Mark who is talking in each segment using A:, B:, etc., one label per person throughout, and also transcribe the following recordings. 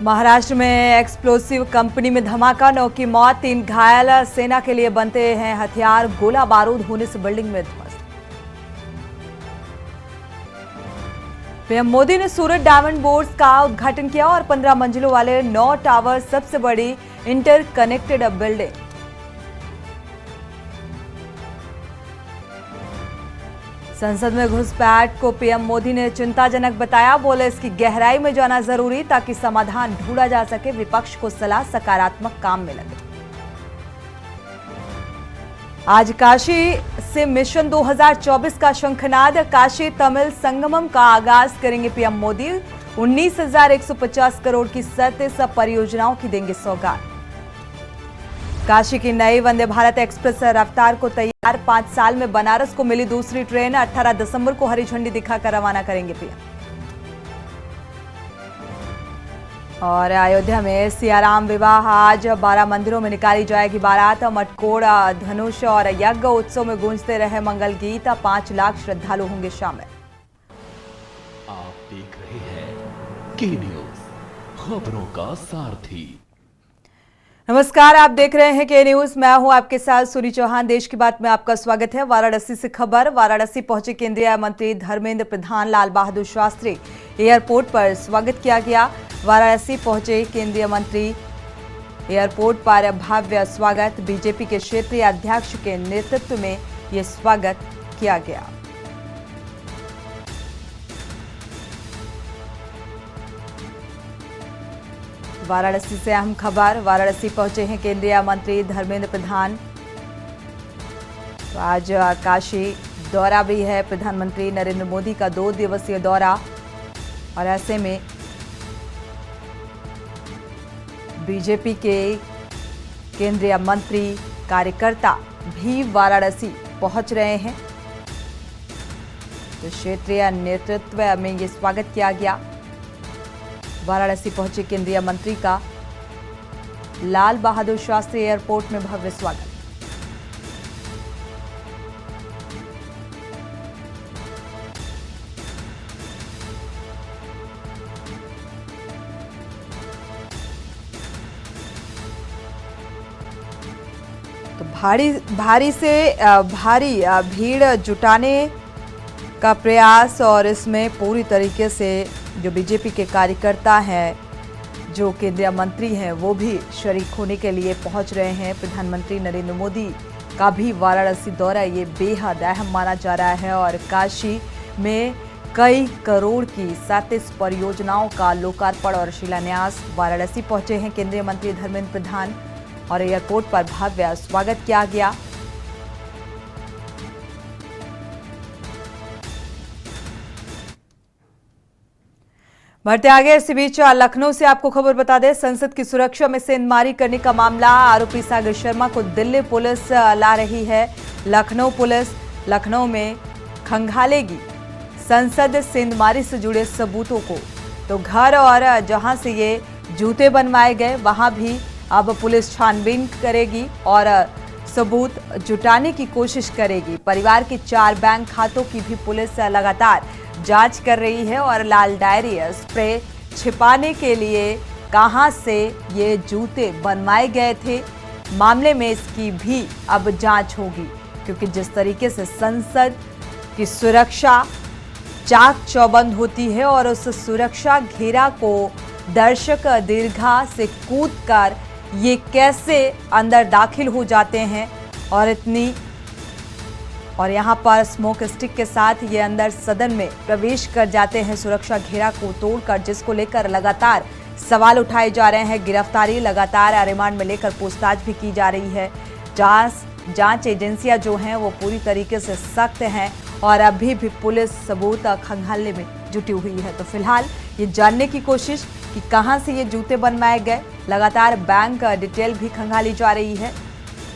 A: महाराष्ट्र में explosive company में धमाका, 9 की मौत, 3 घायल। सेना के लिए बनते हैं हथियार, गोला बारूद होने से बिल्डिंग में ध्वस्त। पीएम मोदी ने सूरत डायमंड बोर्ड्स का उद्घाटन किया और 15 मंजिलों वाले 9 टावर, सबसे बड़ी इंटरकनेक्टेड बिल्डिंग। संसद में घुसपैठ को पीएम मोदी ने चिंताजनक बताया, बोले इसकी गहराई में जाना जरूरी ताकि समाधान ढूंढा जा सके। विपक्ष को सलाह, सकारात्मक काम में लगे। आज काशी से मिशन 2024 का शंखनाद, काशी तमिल संगमम का आगाज करेंगे पीएम मोदी। 19,150 करोड़ की 37 परियोजनाओं की देंगे सौगात। काशी की नई वंदे भारत एक्सप्रेस रफ्तार को तैयार, 5 साल में बनारस को मिली दूसरी ट्रेन। 18 दिसंबर को हरी झंडी दिखाकर रवाना करेंगे पीएम। और अयोध्या में सियाराम विवाह, आज 12 मंदिरों में निकाली जाएगी बारात। मटकोड़, धनुष और यज्ञ उत्सव में गूंजते रहे मंगल गीत। 5 लाख श्रद्धालु होंगे शामिल।
B: आप देख रहे हैं के न्यूज, खबरों का सारथी।
A: नमस्कार, आप देख रहे हैं के न्यूज। मैं हूं आपके साथ सूरी चौहान। देश की बात में आपका स्वागत है। वाराणसी से खबर। वाराणसी पहुंचे केंद्रीय मंत्री धर्मेंद्र प्रधान, लाल बहादुर शास्त्री एयरपोर्ट पर स्वागत किया गया। वाराणसी पहुंचे केंद्रीय मंत्री, एयरपोर्ट पर भव्य स्वागत। बीजेपी के क्षेत्रीय अध्यक्ष के नेतृत्व में यह स्वागत किया गया। वाराणसी से अहम खबर। वाराणसी पहुंचे हैं केंद्रीय मंत्री धर्मेंद्र प्रधान। तो आज काशी दौरा भी है प्रधानमंत्री नरेंद्र मोदी का, 2 दिवसीय दौरा। और ऐसे में बीजेपी के केंद्रीय मंत्री, कार्यकर्ता भी वाराणसी पहुंच रहे हैं। तो क्षेत्रीय नेतृत्व में ये स्वागत किया गया। वाराणसी पहुंचे केंद्रीय मंत्री का लाल बहादुर शास्त्री एयरपोर्ट में भव्य स्वागत। तो भारी से भारी भीड़ जुटाने का प्रयास, और इसमें पूरी तरीके से जो बीजेपी के कार्यकर्ता हैं, जो केंद्रीय मंत्री हैं, वो भी शरीक होने के लिए पहुंच रहे हैं। प्रधानमंत्री नरेंद्र मोदी का भी वाराणसी दौरा ये बेहद अहम माना जा रहा है। और काशी में कई करोड़ की 37 परियोजनाओं का लोकार्पण और शिलान्यास। वाराणसी पहुंचे हैं केंद्रीय मंत्री धर्मेंद्र प्रधान और एयरपोर्ट पर भव्य स्वागत किया गया। बढ़ते आगे, इसी बीच लखनऊ से आपको खबर बता दें, संसद की सुरक्षा में सेंधमारी करने का मामला, आरोपी सागर शर्मा को दिल्ली पुलिस ला रही है। लखनऊ पुलिस लखनऊ में खंगालेगी संसद सेंधमारी से जुड़े सबूतों को। तो घर और जहां से ये जूते बनवाए गए, वहां भी अब पुलिस छानबीन करेगी और सबूत जुटाने की कोशिश करेगी। परिवार के 4 बैंक खातों की भी पुलिस लगातार जांच कर रही है। और लाल डायरी स्प्रे छिपाने के लिए कहां से ये जूते बनवाए गए थे, मामले में इसकी भी अब जांच होगी। क्योंकि जिस तरीके से संसद की सुरक्षा चाक चौबंद होती है और उस सुरक्षा घेरा को दर्शक दीर्घा से कूदकर ये कैसे अंदर दाखिल हो जाते हैं, और यहाँ पर स्मोक स्टिक के साथ ये अंदर सदन में प्रवेश कर जाते हैं सुरक्षा घेरा को तोड़कर, जिसको लेकर लगातार सवाल उठाए जा रहे हैं। गिरफ्तारी लगातार रिमांड में लेकर पूछताछ भी की जा रही है। जांच एजेंसियां जो हैं वो पूरी तरीके से सख्त हैं और अभी भी पुलिस सबूत खंगालने में जुटी हुई है। तो फिलहाल ये जानने की कोशिश कि कहां से ये जूते बनवाए गए, लगातार बैंक डिटेल भी खंगाली जा रही है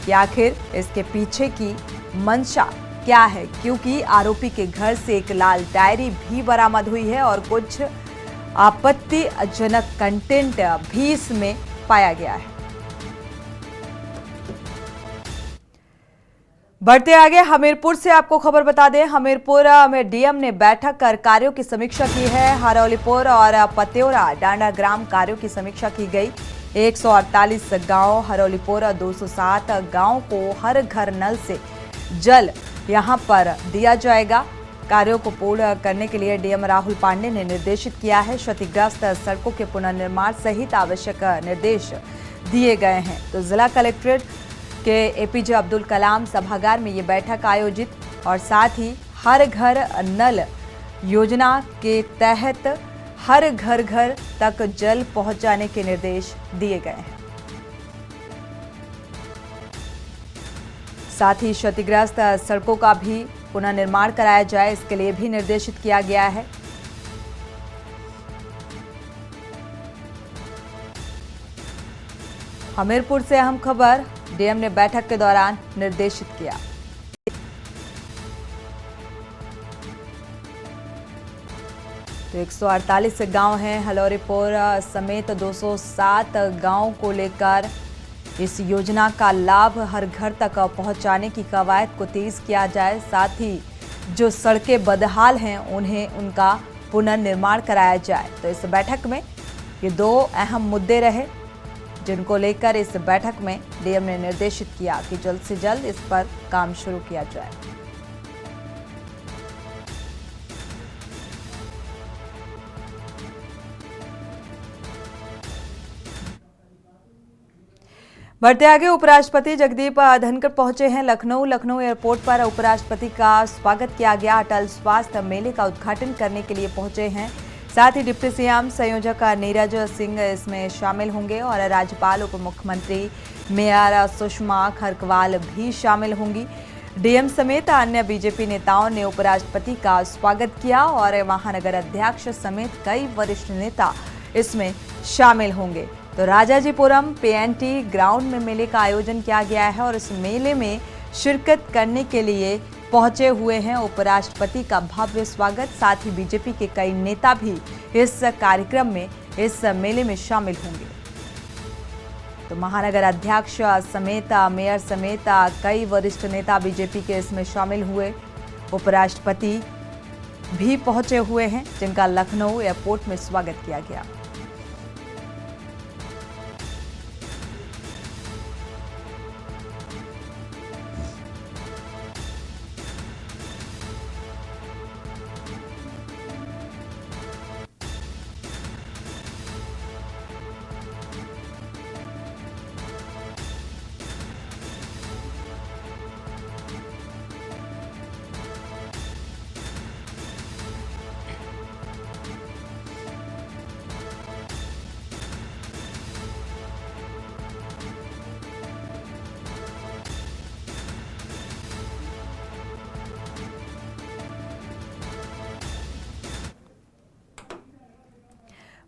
A: कि आखिर इसके पीछे की मंशा क्या है। क्योंकि आरोपी के घर से एक लाल डायरी भी बरामद हुई है और कुछ आपत्तिजनक कंटेंट भी इसमें पाया गया है। बढ़ते आगे हमीरपुर से आपको खबर बता दें, हमीरपुर में डीएम ने बैठक कर कार्यों की समीक्षा की है। हरौलीपुर और पत्योरा डांडा ग्राम कार्यों की समीक्षा की गई। 148 गांव हरौलीपुर और 207 गांव को हर घर नल से जल यहां पर दिया जाएगा। कार्यों को पूर्ण करने के लिए डीएम राहुल पांडे ने निर्देशित किया है। क्षतिग्रस्त सड़कों के पुनर्निर्माण सहित आवश्यक निर्देश दिए गए हैं। तो जिला कलेक्ट्रेट के एपीजे अब्दुल कलाम सभागार में ये बैठक आयोजित और साथ ही हर घर नल योजना के तहत हर घर घर तक जल पहुंचाने के निर्देश दिए गए हैं। साथ ही क्षतिग्रस्त सड़कों का भी पुनर्निर्माण कराया जाए, इसके लिए भी निर्देशित किया गया है। हमीरपुर से अहम खबर, डीएम ने बैठक के दौरान निर्देशित किया। तो 148 गांव हैं हरौलीपुर समेत 207 गांव को लेकर इस योजना का लाभ हर घर तक पहुंचाने की कवायद को तेज किया जाए। साथ ही जो सड़कें बदहाल हैं उन्हें उनका पुनर्निर्माण कराया जाए। तो इस बैठक में ये दो अहम मुद्दे रहे जिनको लेकर इस बैठक में डीएम ने निर्देशित किया कि जल्द से जल्द इस पर काम शुरू किया जाए। बढ़ते आगे, उपराष्ट्रपति जगदीप धनखड़ पहुंचे हैं लखनऊ एयरपोर्ट पर उपराष्ट्रपति का स्वागत किया गया। अटल स्वास्थ्य मेले का उद्घाटन करने के लिए पहुंचे हैं। साथ ही डिप्टी सीएम संयोजक नीरज सिंह इसमें शामिल होंगे और राज्यपाल, उप मुख्यमंत्री, मेयर सुषमा खरकवाल भी शामिल होंगी। डीएम समेत अन्य बीजेपी नेताओं ने उपराष्ट्रपति का स्वागत किया और महानगर अध्यक्ष समेत कई वरिष्ठ नेता इसमें शामिल होंगे। तो राजाजीपुरम पीएनटी ग्राउंड में मेले का आयोजन किया गया है और इस मेले में शिरकत करने के लिए पहुंचे हुए हैं उपराष्ट्रपति का भव्य स्वागत। साथ ही बीजेपी के कई नेता भी इस कार्यक्रम में, इस मेले में शामिल होंगे। तो महानगर अध्यक्ष समेत, मेयर समेत कई वरिष्ठ नेता बीजेपी के इसमें शामिल हुए। उपराष्ट्रपति भी पहुंचे हुए हैं जिनका लखनऊ एयरपोर्ट में स्वागत किया गया।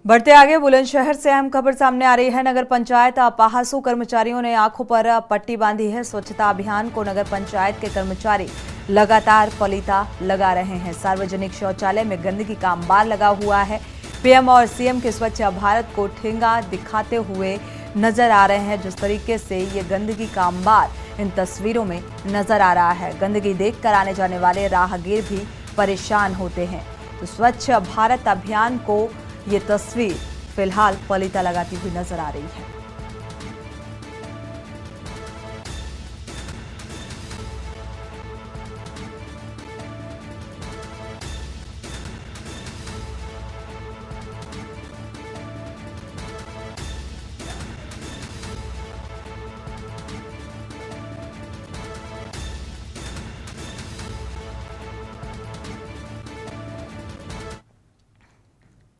A: बढ़ते आगे, बुलंदशहर से अहम खबर सामने आ रही है। नगर पंचायत पहासू कर्मचारियों ने आंखों पर पट्टी बांधी है। स्वच्छता अभियान को नगर पंचायत के कर्मचारी लगातार पलीता लगा रहे हैं। सार्वजनिक शौचालय में गंदगी का अंबार लगा हुआ है। पीएम और सीएम के स्वच्छ भारत को ठेंगा दिखाते हुए नजर आ रहे हैं। जिस तरीके से ये गंदगी का अंबार इन तस्वीरों में नजर आ रहा है, गंदगी देखकर आने जाने वाले राहगीर भी परेशान होते हैं। तो स्वच्छ भारत अभियान को ये तस्वीर फिलहाल पलीता लगाती हुई नजर आ रही है।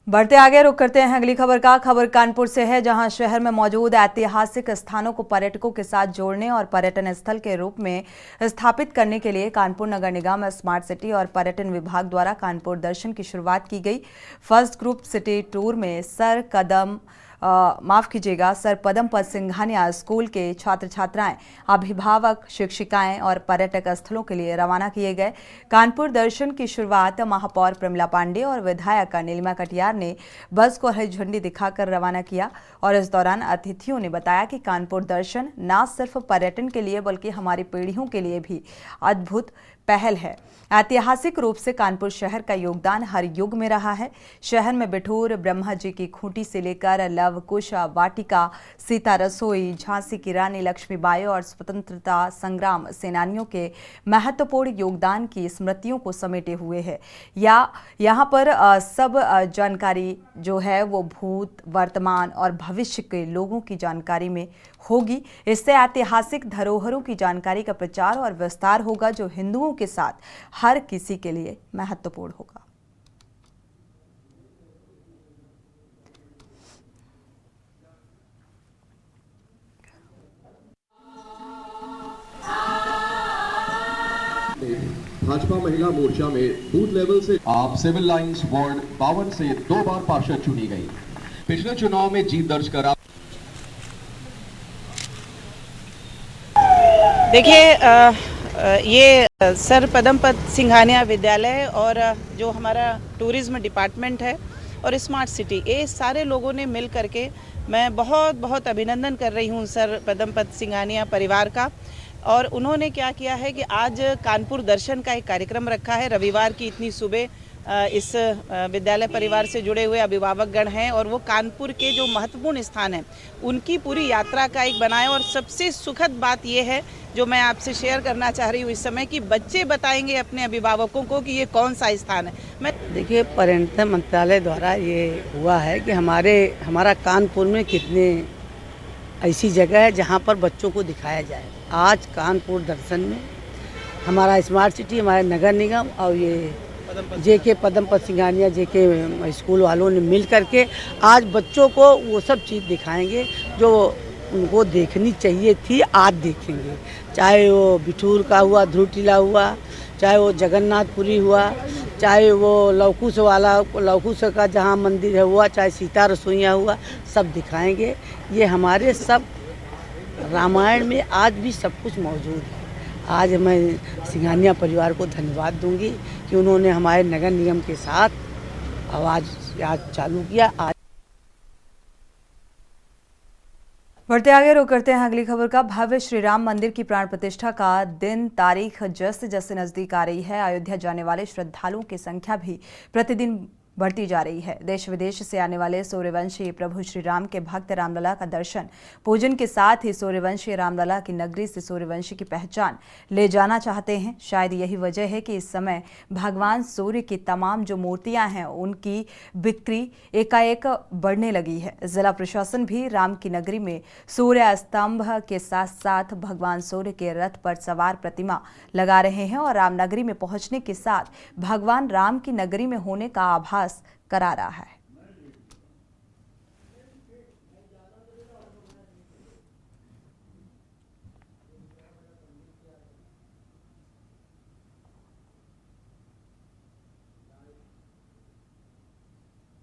A: बढ़ते आगे, रुक करते हैं अगली खबर का। खबर कानपुर से है, जहां शहर में मौजूद ऐतिहासिक स्थानों को पर्यटकों के साथ जोड़ने और पर्यटन स्थल के रूप में स्थापित करने के लिए कानपुर नगर निगम, स्मार्ट सिटी और पर्यटन विभाग द्वारा कानपुर दर्शन की शुरुआत की गई। फर्स्ट ग्रुप सिटी टूर में सर कदम माफ कीजिएगा, सर पदमपत सिंघानिया स्कूल के छात्र छात्राएं, अभिभावक, शिक्षिकाएं और पर्यटक स्थलों के लिए रवाना किए गए। कानपुर दर्शन की शुरुआत महापौर प्रमिला पांडे और विधायक नीलिमा कटियार ने बस को हरी झंडी दिखाकर रवाना किया और इस दौरान अतिथियों ने बताया कि कानपुर दर्शन न सिर्फ पर्यटन के लिए बल्कि हमारी पीढ़ियों के लिए भी अद्भुत पहल है। ऐतिहासिक रूप से कानपुर शहर का योगदान हर युग में रहा है। शहर में बिठूर, ब्रह्मा जी की खूंटी से लेकर लव कुश वाटिका, सीता रसोई, झांसी की रानी लक्ष्मीबाई और स्वतंत्रता संग्राम सेनानियों के महत्वपूर्ण योगदान की स्मृतियों को समेटे हुए है। यहाँ पर सब जानकारी जो है वो भूत, वर्तमान और भविष्य के लोगों की जानकारी में होगी। इससे ऐतिहासिक धरोहरों की जानकारी का प्रचार और विस्तार होगा, जो हिंदुओं के साथ हर किसी के लिए महत्वपूर्ण होगा।
C: भाजपा महिला मोर्चा में बूथ लेवल से आप सिविल लाइंस वार्ड 52 से 2 बार पार्षद चुनी गई। पिछले चुनाव में जीत दर्ज करा।
D: देखिए, ये सर पदमपत सिंघानिया विद्यालय और जो हमारा टूरिज्म डिपार्टमेंट है और स्मार्ट सिटी, ये सारे लोगों ने मिल करके मैं बहुत बहुत अभिनंदन कर रही हूँ सर पदमपत सिंघानिया परिवार का। और उन्होंने क्या किया है कि आज कानपुर दर्शन का एक कार्यक्रम रखा है। रविवार की इतनी सुबह इस विद्यालय परिवार से जुड़े हुए अभिभावकगण हैं और वो कानपुर के जो महत्वपूर्ण स्थान हैं उनकी पूरी यात्रा का एक बनाए। और सबसे सुखद बात ये है जो मैं आपसे शेयर करना चाह रही हूँ इस समय, कि बच्चे बताएंगे अपने अभिभावकों को कि ये कौन सा स्थान है।
E: देखिए, पर्यटन मंत्रालय द्वारा ये हुआ है कि हमारा कानपुर में कितने ऐसी जगह है जहाँ पर बच्चों को दिखाया जाए। आज कानपुर दर्शन में हमारा स्मार्ट सिटी, हमारे नगर निगम और ये जेके पदमपत सिंघानिया जेके स्कूल वालों ने मिल करके आज बच्चों को वो सब चीज़ दिखाएंगे जो उनको देखनी चाहिए थी, आज देखेंगे। चाहे वो बिठूर का हुआ, ध्रुव टीला हुआ, चाहे वो जगन्नाथपुरी हुआ, चाहे वो लवकुश का जहाँ मंदिर है हुआ, चाहे सीता रसोइयाँ हुआ, सब दिखाएंगे। ये हमारे सब रामायण में आज भी सब कुछ मौजूद है। आज मैं सिंघानिया परिवार को धन्यवाद दूंगी कि उन्होंने हमारे नगर निगम के साथ आज चालू किया।
A: बढ़ते आगे रुक करते हैं अगली खबर का। भव्य श्री राम मंदिर की प्राण प्रतिष्ठा का दिन तारीख जैसे जैसे नजदीक आ रही है, अयोध्या जाने वाले श्रद्धालुओं की संख्या भी प्रतिदिन बढ़ती जा रही है। देश विदेश से आने वाले सूर्यवंशी प्रभु श्री राम के भक्त रामलला का दर्शन पूजन के साथ ही सूर्यवंशी रामलला की नगरी से सूर्यवंशी की पहचान ले जाना चाहते हैं। शायद यही वजह है कि इस समय भगवान सूर्य की तमाम जो मूर्तियां हैं उनकी बिक्री एकाएक बढ़ने लगी है। जिला प्रशासन भी राम की नगरी में सूर्य स्तंभ के साथ साथ भगवान सूर्य के रथ पर सवार प्रतिमा लगा रहे हैं और रामनगरी में पहुंचने के साथ भगवान राम की नगरी में होने का आभास करा रहा है।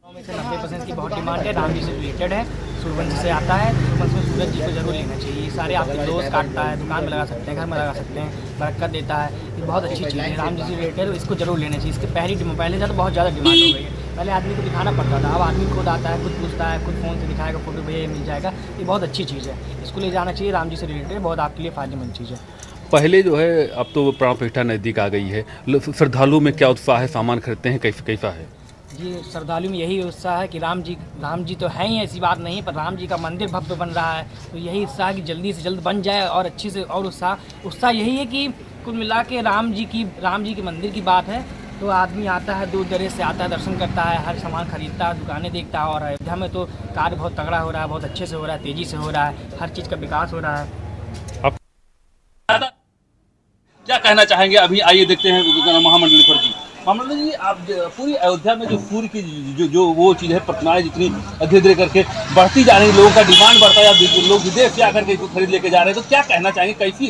F: में से 90% की बहुत डिमांड है। राम जी से रिलेटेड है, सूर्यवंश से आता है। सूर्यवंश में सूरज जी को जरूर लेना चाहिए। सारे आपके दोस्त काटता है, दुकान में लगा सकते हैं, घर में लगा सकते हैं, बरकत देता है। ये बहुत अच्छी चीज़ है, राम जी से रिलेटेड, इसको जरूर लेना चाहिए। इसके पहले से तो बहुत ज़्यादा डिमांड हो गई है। पहले आदमी को दिखाना पड़ता था, अब आदमी खुद आता है, खुद पूछता है, खुद फ़ोन से दिखाएगा, फोटो भैया मिल जाएगा। ये बहुत अच्छी चीज़ है, इसको ले जाना चाहिए। राम जी से रिलेटेड बहुत आपके लिए फ़ायदेमंद चीज़ है।
G: पहले जो है, अब तो प्राण प्रतिष्ठा नज़दीक आ गई है, श्रद्धालुओं में क्या उत्साह है, सामान खरीदते हैं, कैसा है?
F: जी, श्रद्धालु में यही उत्साह है कि राम जी तो हैं ही, ऐसी बात नहीं, पर राम जी का मंदिर भव्य बन रहा है, तो यही उत्साह कि जल्दी से जल्द बन जाए और अच्छी से। और उत्साह यही है कि कुल मिला के राम जी के मंदिर की बात है, तो आदमी आता है, दूर दराज से आता है, दर्शन करता है, हर सामान खरीदता है, दुकानें देखता है। और अयोध्या में तो कार्य बहुत तगड़ा हो रहा है, बहुत अच्छे से हो रहा है, तेज़ी से हो रहा है, हर चीज़ का विकास हो रहा है।
G: आप
H: क्या कहना चाहेंगे? अभी आइए देखते हैं महामंडलेश्वर जी। महामंडल जी, आप पूरी अयोध्या में जो सूर्य की जो वो चीज़ है, प्रतिमाएं जितनी धीरे धीरे करके बढ़ती जा रही, लोगों का डिमांड बढ़ता है, लोग विदेश से आकर के इसको खरीद लेके जा रहे हैं, तो क्या कहना चाहेंगे, कैसी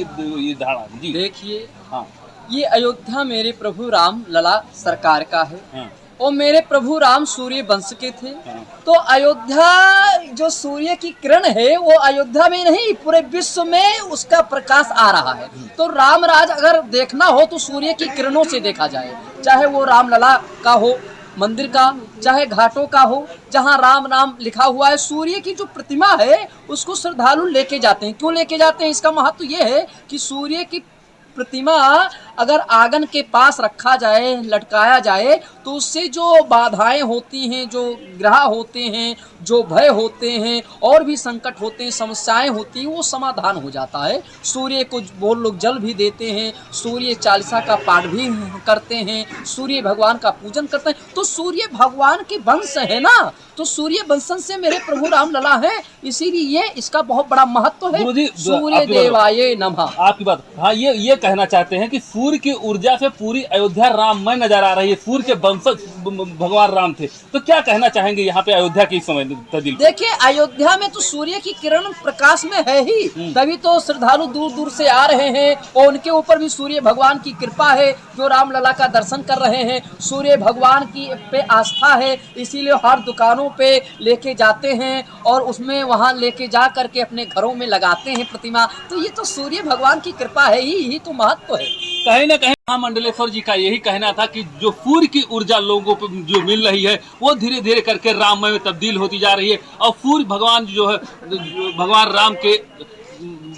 H: ये धारणा जी?
I: देखिए,
H: हाँ,
I: ये अयोध्या मेरे प्रभु राम लला सरकार का है।
H: हाँ,
I: और मेरे प्रभु राम सूर्य वंश के थे।
H: हाँ।
I: तो अयोध्या जो सूर्य की किरण है वो अयोध्या में नहीं पूरे विश्व में उसका प्रकाश आ रहा है। तो रामराज अगर देखना हो तो सूर्य की किरणों से देखा जाए, चाहे वो रामलला का हो मंदिर का, चाहे घाटों का हो, जहां राम नाम लिखा हुआ है। सूर्य की जो प्रतिमा है उसको श्रद्धालु लेके जाते हैं। क्यों लेके जाते हैं? इसका महत्व ये है कि सूर्य की प्रतिमा अगर आंगन के पास रखा जाए, लटकाया जाए, तो उससे जो बाधाएं होती हैं, जो ग्रह होते हैं, जो भय होते हैं और भी संकट होते हैं, समस्याएं होती हैं, वो समाधान हो जाता है। सूर्य को वो लोग जल भी देते हैं, सूर्य चालीसा का पाठ भी करते हैं, सूर्य भगवान का पूजन करते हैं। तो सूर्य भगवान के वंश है ना, तो सूर्य वंशन से मेरे प्रभु राम लला है, इसीलिए इसका बहुत बड़ा महत्व है। सूर्य देवाय नमः।
H: आपकी बात, हाँ, ये कहना चाहते हैं कि सूर्य की ऊर्जा से पूरी अयोध्या राममय नजर आ रही है। सूर्य के वंशज भगवान राम थे, तो क्या कहना चाहेंगे यहाँ पे अयोध्या की समय तब्दील?
I: देखिए, अयोध्या में तो सूर्य की किरण प्रकाश में है ही, तभी तो श्रद्धालु दूर दूर से आ रहे हैं और उनके ऊपर भी सूर्य भगवान की कृपा है, जो रामलला का दर्शन कर रहे हैं। सूर्य भगवान की पे आस्था है, इसीलिए हर दुकानों पे लेके जाते हैं और उसमें वहां लेके जा करके अपने घरों में लगाते हैं प्रतिमा। तो ये तो सूर्य भगवान की कृपा है ही, यही तो महत्व है।
H: कहीं ना कहीं महामंडलेश्वर जी का यही कहना था कि जो सूर्य की ऊर्जा लोगों को जो मिल रही है वो धीरे धीरे करके राममय में तब्दील होती जा रही है। और सूर्य भगवान जो है भगवान राम के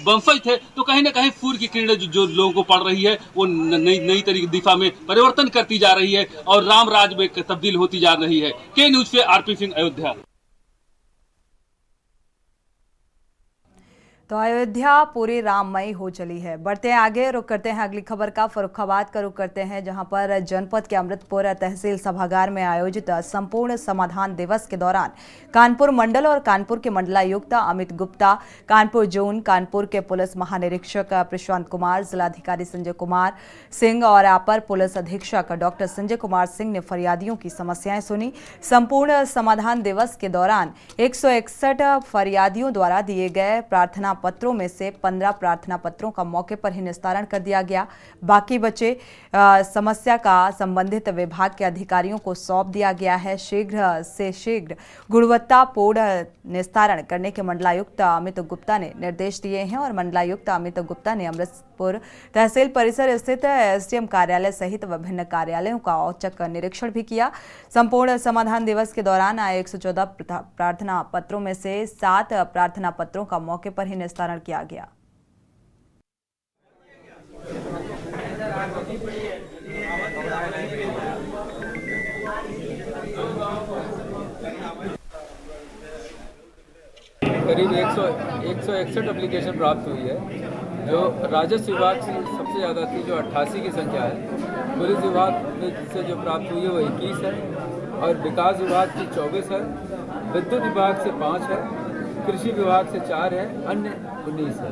H: वंशज थे, तो कहीं ना कहीं सूर्य की किरणें जो लोगों को पड़ रही है वो नई तरीके दिशा में परिवर्तन करती जा रही है और राम राज में तब्दील होती जा रही है। के न्यूज पे आरपी सिंह, अयोध्या।
A: तो अयोध्या पूरी राममयी हो चली है। बढ़ते हैं आगे, रुक करते हैं अगली खबर का। फर्रुखाबाद का रुख करते हैं, जहां पर जनपद के अमृतपुर तहसील सभागार में आयोजित संपूर्ण समाधान दिवस के दौरान कानपुर मंडल और कानपुर के मंडलायुक्त अमित गुप्ता, कानपुर जोन, कानपुर के पुलिस महानिरीक्षक प्रशांत कुमार, जिलाधिकारी संजय कुमार सिंह और अपर पुलिस अधीक्षक डॉक्टर संजय कुमार सिंह ने फरियादियों की समस्याएं सुनी। संपूर्ण समाधान दिवस के दौरान 161 फरियादियों द्वारा दिए गए प्रार्थना पत्रों में से 15 प्रार्थना पत्रों का मौके पर ही निस्तारण कर दिया गया। बाकी बचे समस्या का संबंधित विभाग के अधिकारियों को सौंप दिया गया है। शीघ्र से शीघ्र गुणवत्तापूर्ण निस्तारण करने के मंडलायुक्त अमित गुप्ता ने निर्देश दिए हैं और मंडलायुक्त अमित गुप्ता ने अमृतपुर तहसील परिसर स्थित एसडीएम कार्यालय सहित विभिन्न कार्यालयों का औचक निरीक्षण भी किया। संपूर्ण समाधान दिवस के दौरान आए 114 प्रार्थना पत्रों में से 7 प्रार्थना पत्रों का मौके पर ही निस्तारण किया गया।
J: करीब 161 एप्लीकेशन प्राप्त हुई है। जो राजस्व विभाग से सबसे ज़्यादा थी, जो 88 की संख्या है। पुलिस विभाग में से जो प्राप्त हुई है वो 21 है और विकास विभाग की 24 है। विद्युत विभाग से 5 है, कृषि विभाग से 4 है, अन्य 19 है।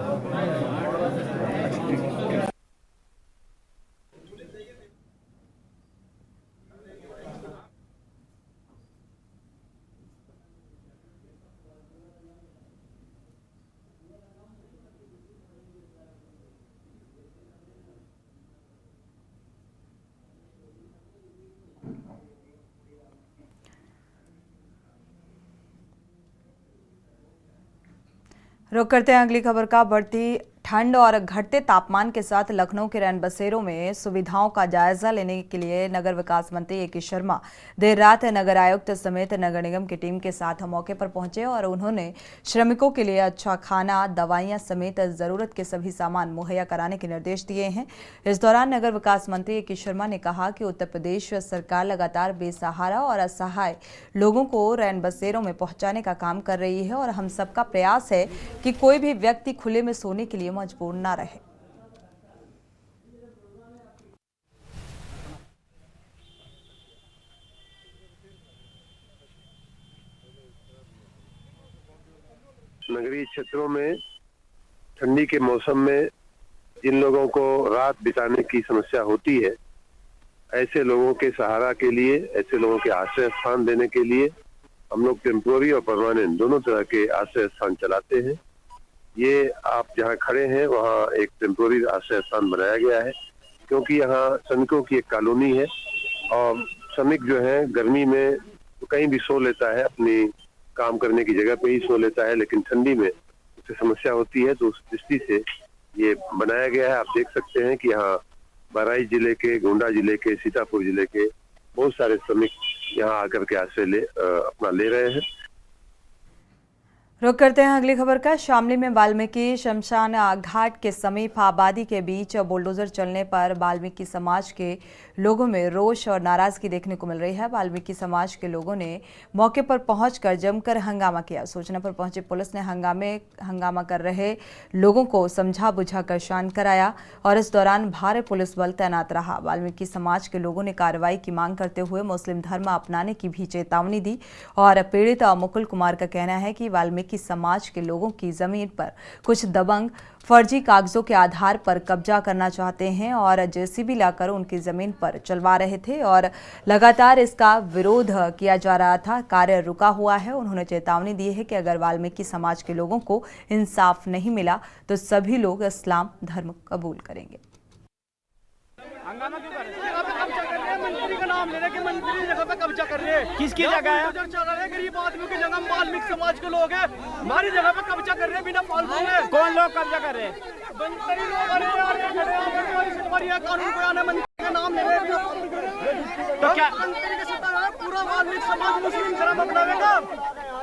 A: रुक करते हैं अगली खबर का। बढ़ती ठंड और घटते तापमान के साथ लखनऊ के रैन बसेरों में सुविधाओं का जायजा लेने के लिए नगर विकास मंत्री ए के शर्मा देर रात नगर आयुक्त समेत नगर निगम की टीम के साथ मौके पर पहुंचे और उन्होंने श्रमिकों के लिए अच्छा खाना, दवाइयां समेत जरूरत के सभी सामान मुहैया कराने के निर्देश दिए हैं। इस दौरान नगर विकास मंत्री ए के शर्मा ने कहा कि उत्तर प्रदेश सरकार लगातार बेसहारा और असहाय लोगों को रैन बसेरों में पहुंचाने का काम कर रही है और हम सबका प्रयास है कि कोई भी व्यक्ति खुले में सोने के लिए मजबूर ना रहे।
K: नगरीय क्षेत्रों में ठंडी के मौसम में जिन लोगों को रात बिताने की समस्या होती है, ऐसे लोगों के सहारा के लिए, ऐसे लोगों के आश्रय स्थान देने के लिए हम लोग टेम्पोररी और परमानेंट दोनों तरह के आश्रय स्थान चलाते हैं। ये आप जहाँ खड़े हैं वहाँ एक टेम्पोररी आश्रय स्थान बनाया गया है, क्योंकि यहाँ श्रमिकों की एक कॉलोनी है और श्रमिक जो है गर्मी में तो कहीं भी सो लेता है, अपनी काम करने की जगह पे ही सो लेता है, लेकिन ठंडी में उससे समस्या होती है। तो उस दृष्टि से ये बनाया गया है। आप देख सकते हैं कि यहाँ बहराइच जिले के, गोंडा जिले के, सीतापुर जिले के बहुत सारे श्रमिक यहाँ आकर के आश्रय अपना ले रहे हैं।
A: रुक करते हैं अगली खबर का। शामली में वाल्मीकि शमशान घाट के समीप आबादी के बीच बुलडोजर चलने पर वाल्मीकि समाज के लोगों में रोष और नाराजगी देखने को मिल रही है। वाल्मीकि समाज के लोगों ने मौके पर पहुंचकर जमकर हंगामा किया। सूचना पर पहुंची पुलिस ने हंगामा कर रहे लोगों को समझा बुझाकर शांत कराया और इस दौरान भारी पुलिस बल तैनात रहा। वाल्मीकि समाज के लोगों ने कार्रवाई की मांग करते हुए मुस्लिम धर्म अपनाने की भी चेतावनी दी और पीड़ित मुकुल कुमार का कहना है कि वाल्मीकि समाज के लोगों की जमीन पर कुछ दबंग फर्जी कागजों के आधार पर कब्जा करना चाहते हैं और जेसीबी लाकर उनकी जमीन पर चलवा रहे थे और लगातार इसका विरोध किया जा रहा था। कार्य रुका हुआ है। उन्होंने चेतावनी दी है कि अगर वाल्मीकि समाज के लोगों को इंसाफ नहीं मिला तो सभी लोग इस्लाम धर्म कबूल करेंगे।
F: हंगामा क्यों कर रहे हैं? मंत्री का नाम ले रहे हैं कि मंत्री जगह पे कब्जा कर रहे हैं। किसकी जगह है? चल रहा है गरीब आदमियों की जगह, वाल्मीकि समाज के लोग हैं, हमारी जगह पे कब्जा कर रहे हैं बिना फालतू में। कौन लोग कब्जा कर रहे हैं? मंत्री लोग कानून को आने मंत्री का नाम ले रहे हैं। तो क्या मंत्री के साथ पूरा वाल्मीकि समाज मुस्लिम धर्म अपनाएगा?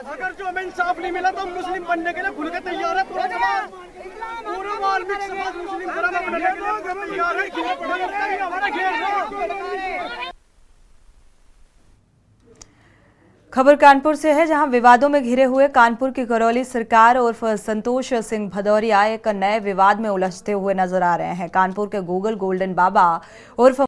F: अगर जो हमें इंसाफ नहीं मिला तो हम मुस्लिम बनने के लिए खुल के तैयार है। पूरा समाज, पूरा वाल्मीकि समाज मुस्लिम धर्म अपनाने के लिए तैयार है।
A: खबर कानपुर से है, जहां विवादों में घिरे हुए कानपुर की करौली सरकार उर्फ संतोष सिंह भदौरिया एक नए विवाद में उलझते हुए नजर आ रहे हैं। कानपुर के गूगल गोल्डन बाबा उर्फ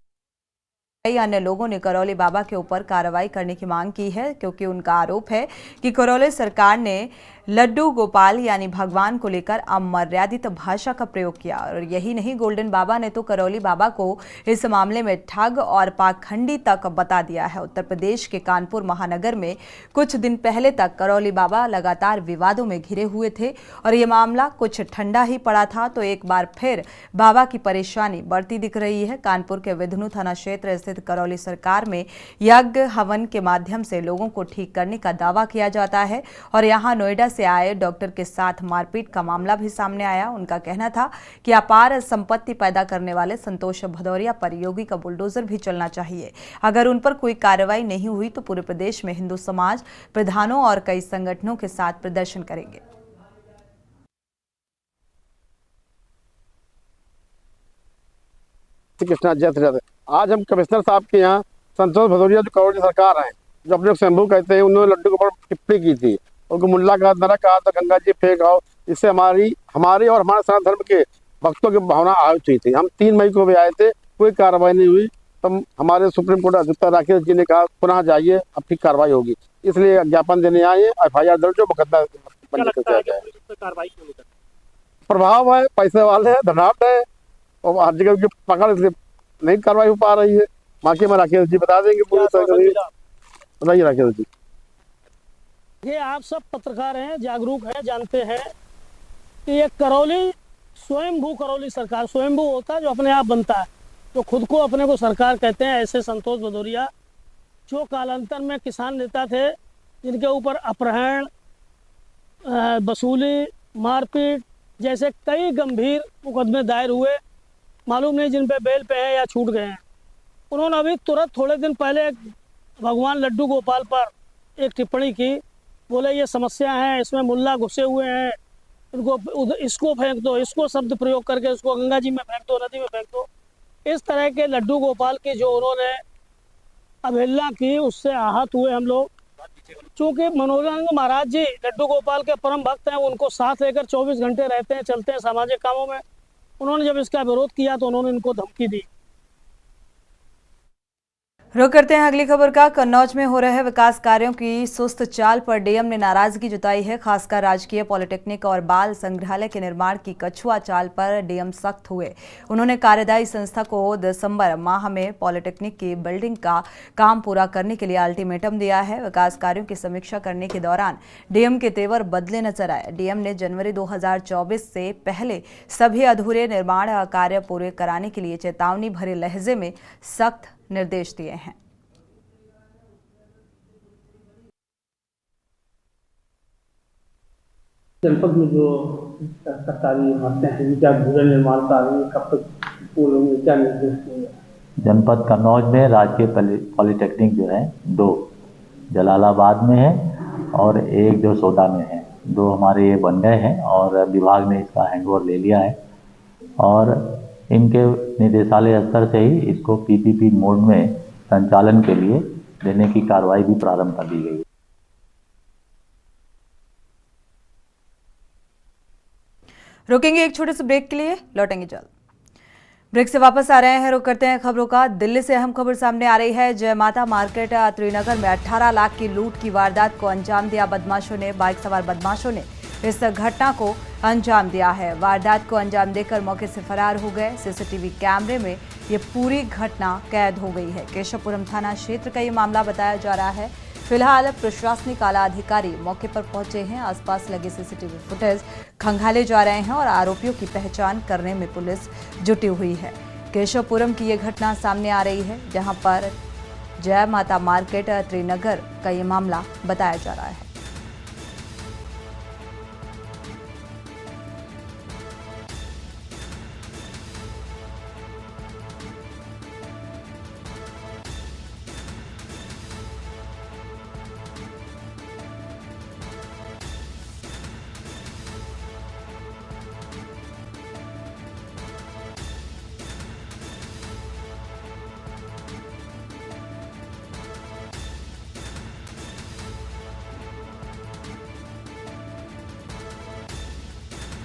A: कई अन्य लोगों ने करौली बाबा के ऊपर कार्रवाई करने की मांग की है, क्योंकि उनका आरोप है कि करौली सरकार ने लड्डू गोपाल यानी भगवान को लेकर अमर्यादित भाषा का प्रयोग किया। और यही नहीं, गोल्डन बाबा ने तो करौली बाबा को इस मामले में ठग और पाखंडी तक बता दिया है। उत्तर प्रदेश के कानपुर महानगर में कुछ दिन पहले तक करौली बाबा लगातार विवादों में घिरे हुए थे और ये मामला कुछ ठंडा ही पड़ा था तो एक बार फिर बाबा की परेशानी बढ़ती दिख रही है। कानपुर के विधनु थाना क्षेत्र स्थित करौली सरकार में यज्ञ हवन के माध्यम से लोगों को ठीक करने का दावा किया जाता है और यहाँ नोएडा से आए डॉक्टर के साथ मारपीट का मामला भी सामने आया। उनका कहना था कि अपार संपत्ति पैदा करने वाले संतोष भदौरिया पर योगी का बुलडोजर भी चलना चाहिए। अगर उन पर कोई कार्रवाई नहीं हुई तो पूरे प्रदेश में हिंदू समाज प्रधानों और कई संगठनों के साथ प्रदर्शन करेंगे।
L: कृष्णा जय, आज हम कमिश्नर साहब के यहाँ संतोष भदौरिया जो करौली सरकार है, जो अपने शंभू कहते हैं, उन्होंने लड्डू के ऊपर टिप्पणी की थी। उनको मुल्ला कहा, नरक कहा, तो गंगा जी फेंक आओ। इससे हमारे और हमारे सनातन धर्म के भक्तों की भावना आहत हुई थी। हम 3 मई को भी आए थे, कोई कार्रवाई नहीं हुई। तो हमारे सुप्रीम कोर्ट अध्यक्ष राकेश जी ने कहा पुनः जाइए, अब ठीक कार्रवाई होगी। इसलिए ज्ञापन देने आए, FIR दर्ज हो, मुकदमा प्रभाव है, पैसे वाले हैं, धनाढ़ है और हर जगह की पकड़, इसलिए नहीं कार्रवाई हो पा रही है। बाकी में राकेश जी बता देंगे पूरी तरह। बताइए राकेश जी।
M: ये आप सब पत्रकार हैं, जागरूक हैं, जानते हैं कि ये करौली स्वयंभू करौली सरकार, स्वयंभू होता है जो अपने आप बनता है, जो खुद को अपने को सरकार कहते हैं। ऐसे संतोष भदौरिया जो कालांतर में किसान नेता थे, जिनके ऊपर अपहरण, वसूली, मारपीट जैसे कई गंभीर मुकदमे दायर हुए, मालूम नहीं जिन पे बेल पे हैं या छूट गए हैं। उन्होंने अभी तुरंत थोड़े दिन पहले भगवान लड्डू गोपाल पर एक टिप्पणी की। बोले ये समस्या है, इसमें मुल्ला घुसे हुए हैं, इनको इसको फेंक दो, इसको शब्द प्रयोग करके इसको गंगा जी में फेंक दो, नदी में फेंक दो। इस तरह के लड्डू गोपाल की जो उन्होंने अवहेलना की, उससे आहत हुए हम लोग। चूँकि मनोरंजन महाराज जी लड्डू गोपाल के परम भक्त हैं, उनको साथ लेकर 24 घंटे रहते हैं, चलते हैं सामाजिक कामों में। उन्होंने जब इसका विरोध किया तो उन्होंने इनको धमकी दी।
A: रुक करते हैं अगली खबर का। कन्नौज में हो रहे विकास कार्यों की सुस्त चाल पर डीएम ने नाराजगी जताई है। खासकर राजकीय पॉलिटेक्निक और बाल संग्रहालय के निर्माण की कछुआ चाल पर डीएम सख्त हुए। उन्होंने कार्यदायी संस्था को दिसंबर माह में पॉलिटेक्निक की बिल्डिंग का काम पूरा करने के लिए अल्टीमेटम दिया है। विकास कार्यों की समीक्षा करने के दौरान डीएम के तेवर बदले नजर आए। डीएम ने जनवरी 2024 से पहले सभी अधूरे निर्माण कार्य पूरे कराने के लिए चेतावनी भरे लहजे में सख्त निर्देश दिए हैं।
M: जनपद में जो सरकारी इमारतें हैं क्या भूमि निर्माण कार्य कब तक पूर्ण होंगे, क्या निर्देश दिए?
N: जनपद कन्नौज में राजकीय पॉलिटेक्निक जो है 2 जलालाबाद में है और 1 जो सोदा में है, 2 हमारे ये बन गए हैं और विभाग ने इसका हैंडओवर ले लिया है और इनके निदेशालय स्तर से ही इसको पीपीपी मोड में संचालन के लिए देने की कार्रवाई भी प्रारंभ कर दी गई है।
A: रुकेंगे एक छोटे से ब्रेक के लिए, लौटेंगे जल्द। ब्रेक से वापस आ रहे हैं, रुक करते हैं खबरों का। दिल्ली से अहम खबर सामने आ रही है। जय माता मार्केट त्रिनगर में 18 लाख की लूट की वारदात को अंजाम दिया बदमाशों ने। बाइक सवार बदमाशों ने इस घटना को अंजाम दिया है। वारदात को अंजाम देकर मौके से फरार हो गए। सीसीटीवी कैमरे में ये पूरी घटना कैद हो गई है। केशवपुरम थाना क्षेत्र का ये मामला बताया जा रहा है। फिलहाल प्रशासनिक आला अधिकारी मौके पर पहुंचे हैं। आसपास लगे सीसीटीवी फुटेज खंगाले जा रहे हैं और आरोपियों की पहचान करने में पुलिस जुटी हुई है। केशवपुरम की ये घटना सामने आ रही है, जहां पर जय माता मार्केट त्रिनगर का ये मामला बताया जा रहा है।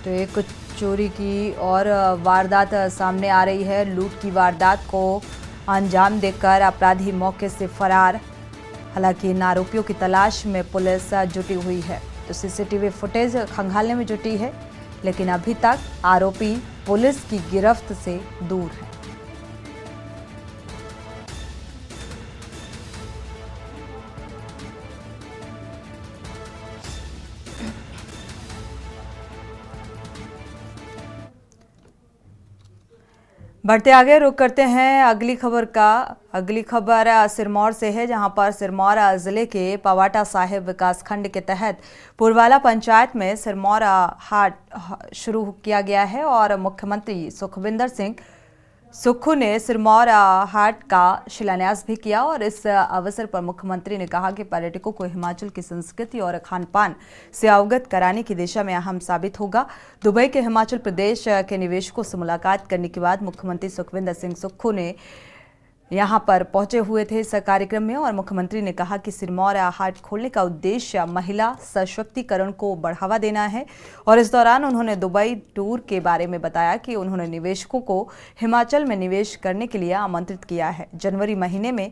A: तो एक चोरी की और वारदात सामने आ रही है। लूट की वारदात को अंजाम देकर अपराधी मौके से फरार। हालांकि इन आरोपियों की तलाश में पुलिस जुटी हुई है। तो सीसीटीवी फुटेज खंगालने में जुटी है, लेकिन अभी तक आरोपी पुलिस की गिरफ्त से दूर है। बढ़ते आगे, रुक करते हैं अगली खबर का। अगली खबर सिरमौर से है, जहां पर सिरमौर जिले के पवाटा साहिब विकासखंड के तहत पुरवाला पंचायत में सिरमौर हाट शुरू किया गया है और मुख्यमंत्री सुखविंदर सिंह सुक्खू ने सिरमौर हाट का शिलान्यास भी किया। और इस अवसर पर मुख्यमंत्री ने कहा कि पर्यटकों को हिमाचल की संस्कृति और खान पान से अवगत कराने की दिशा में अहम साबित होगा। दुबई के हिमाचल प्रदेश के निवेशकों से मुलाकात करने के बाद मुख्यमंत्री सुखविंदर सिंह सुक्खू ने यहां पर पहुंचे हुए थे इस कार्यक्रम में और मुख्यमंत्री ने कहा कि सिरमौर हाट खोलने का उद्देश्य महिला सशक्तिकरण को बढ़ावा देना है। और इस दौरान उन्होंने दुबई टूर के बारे में बताया कि उन्होंने निवेशकों को हिमाचल में निवेश करने के लिए आमंत्रित किया है। जनवरी महीने में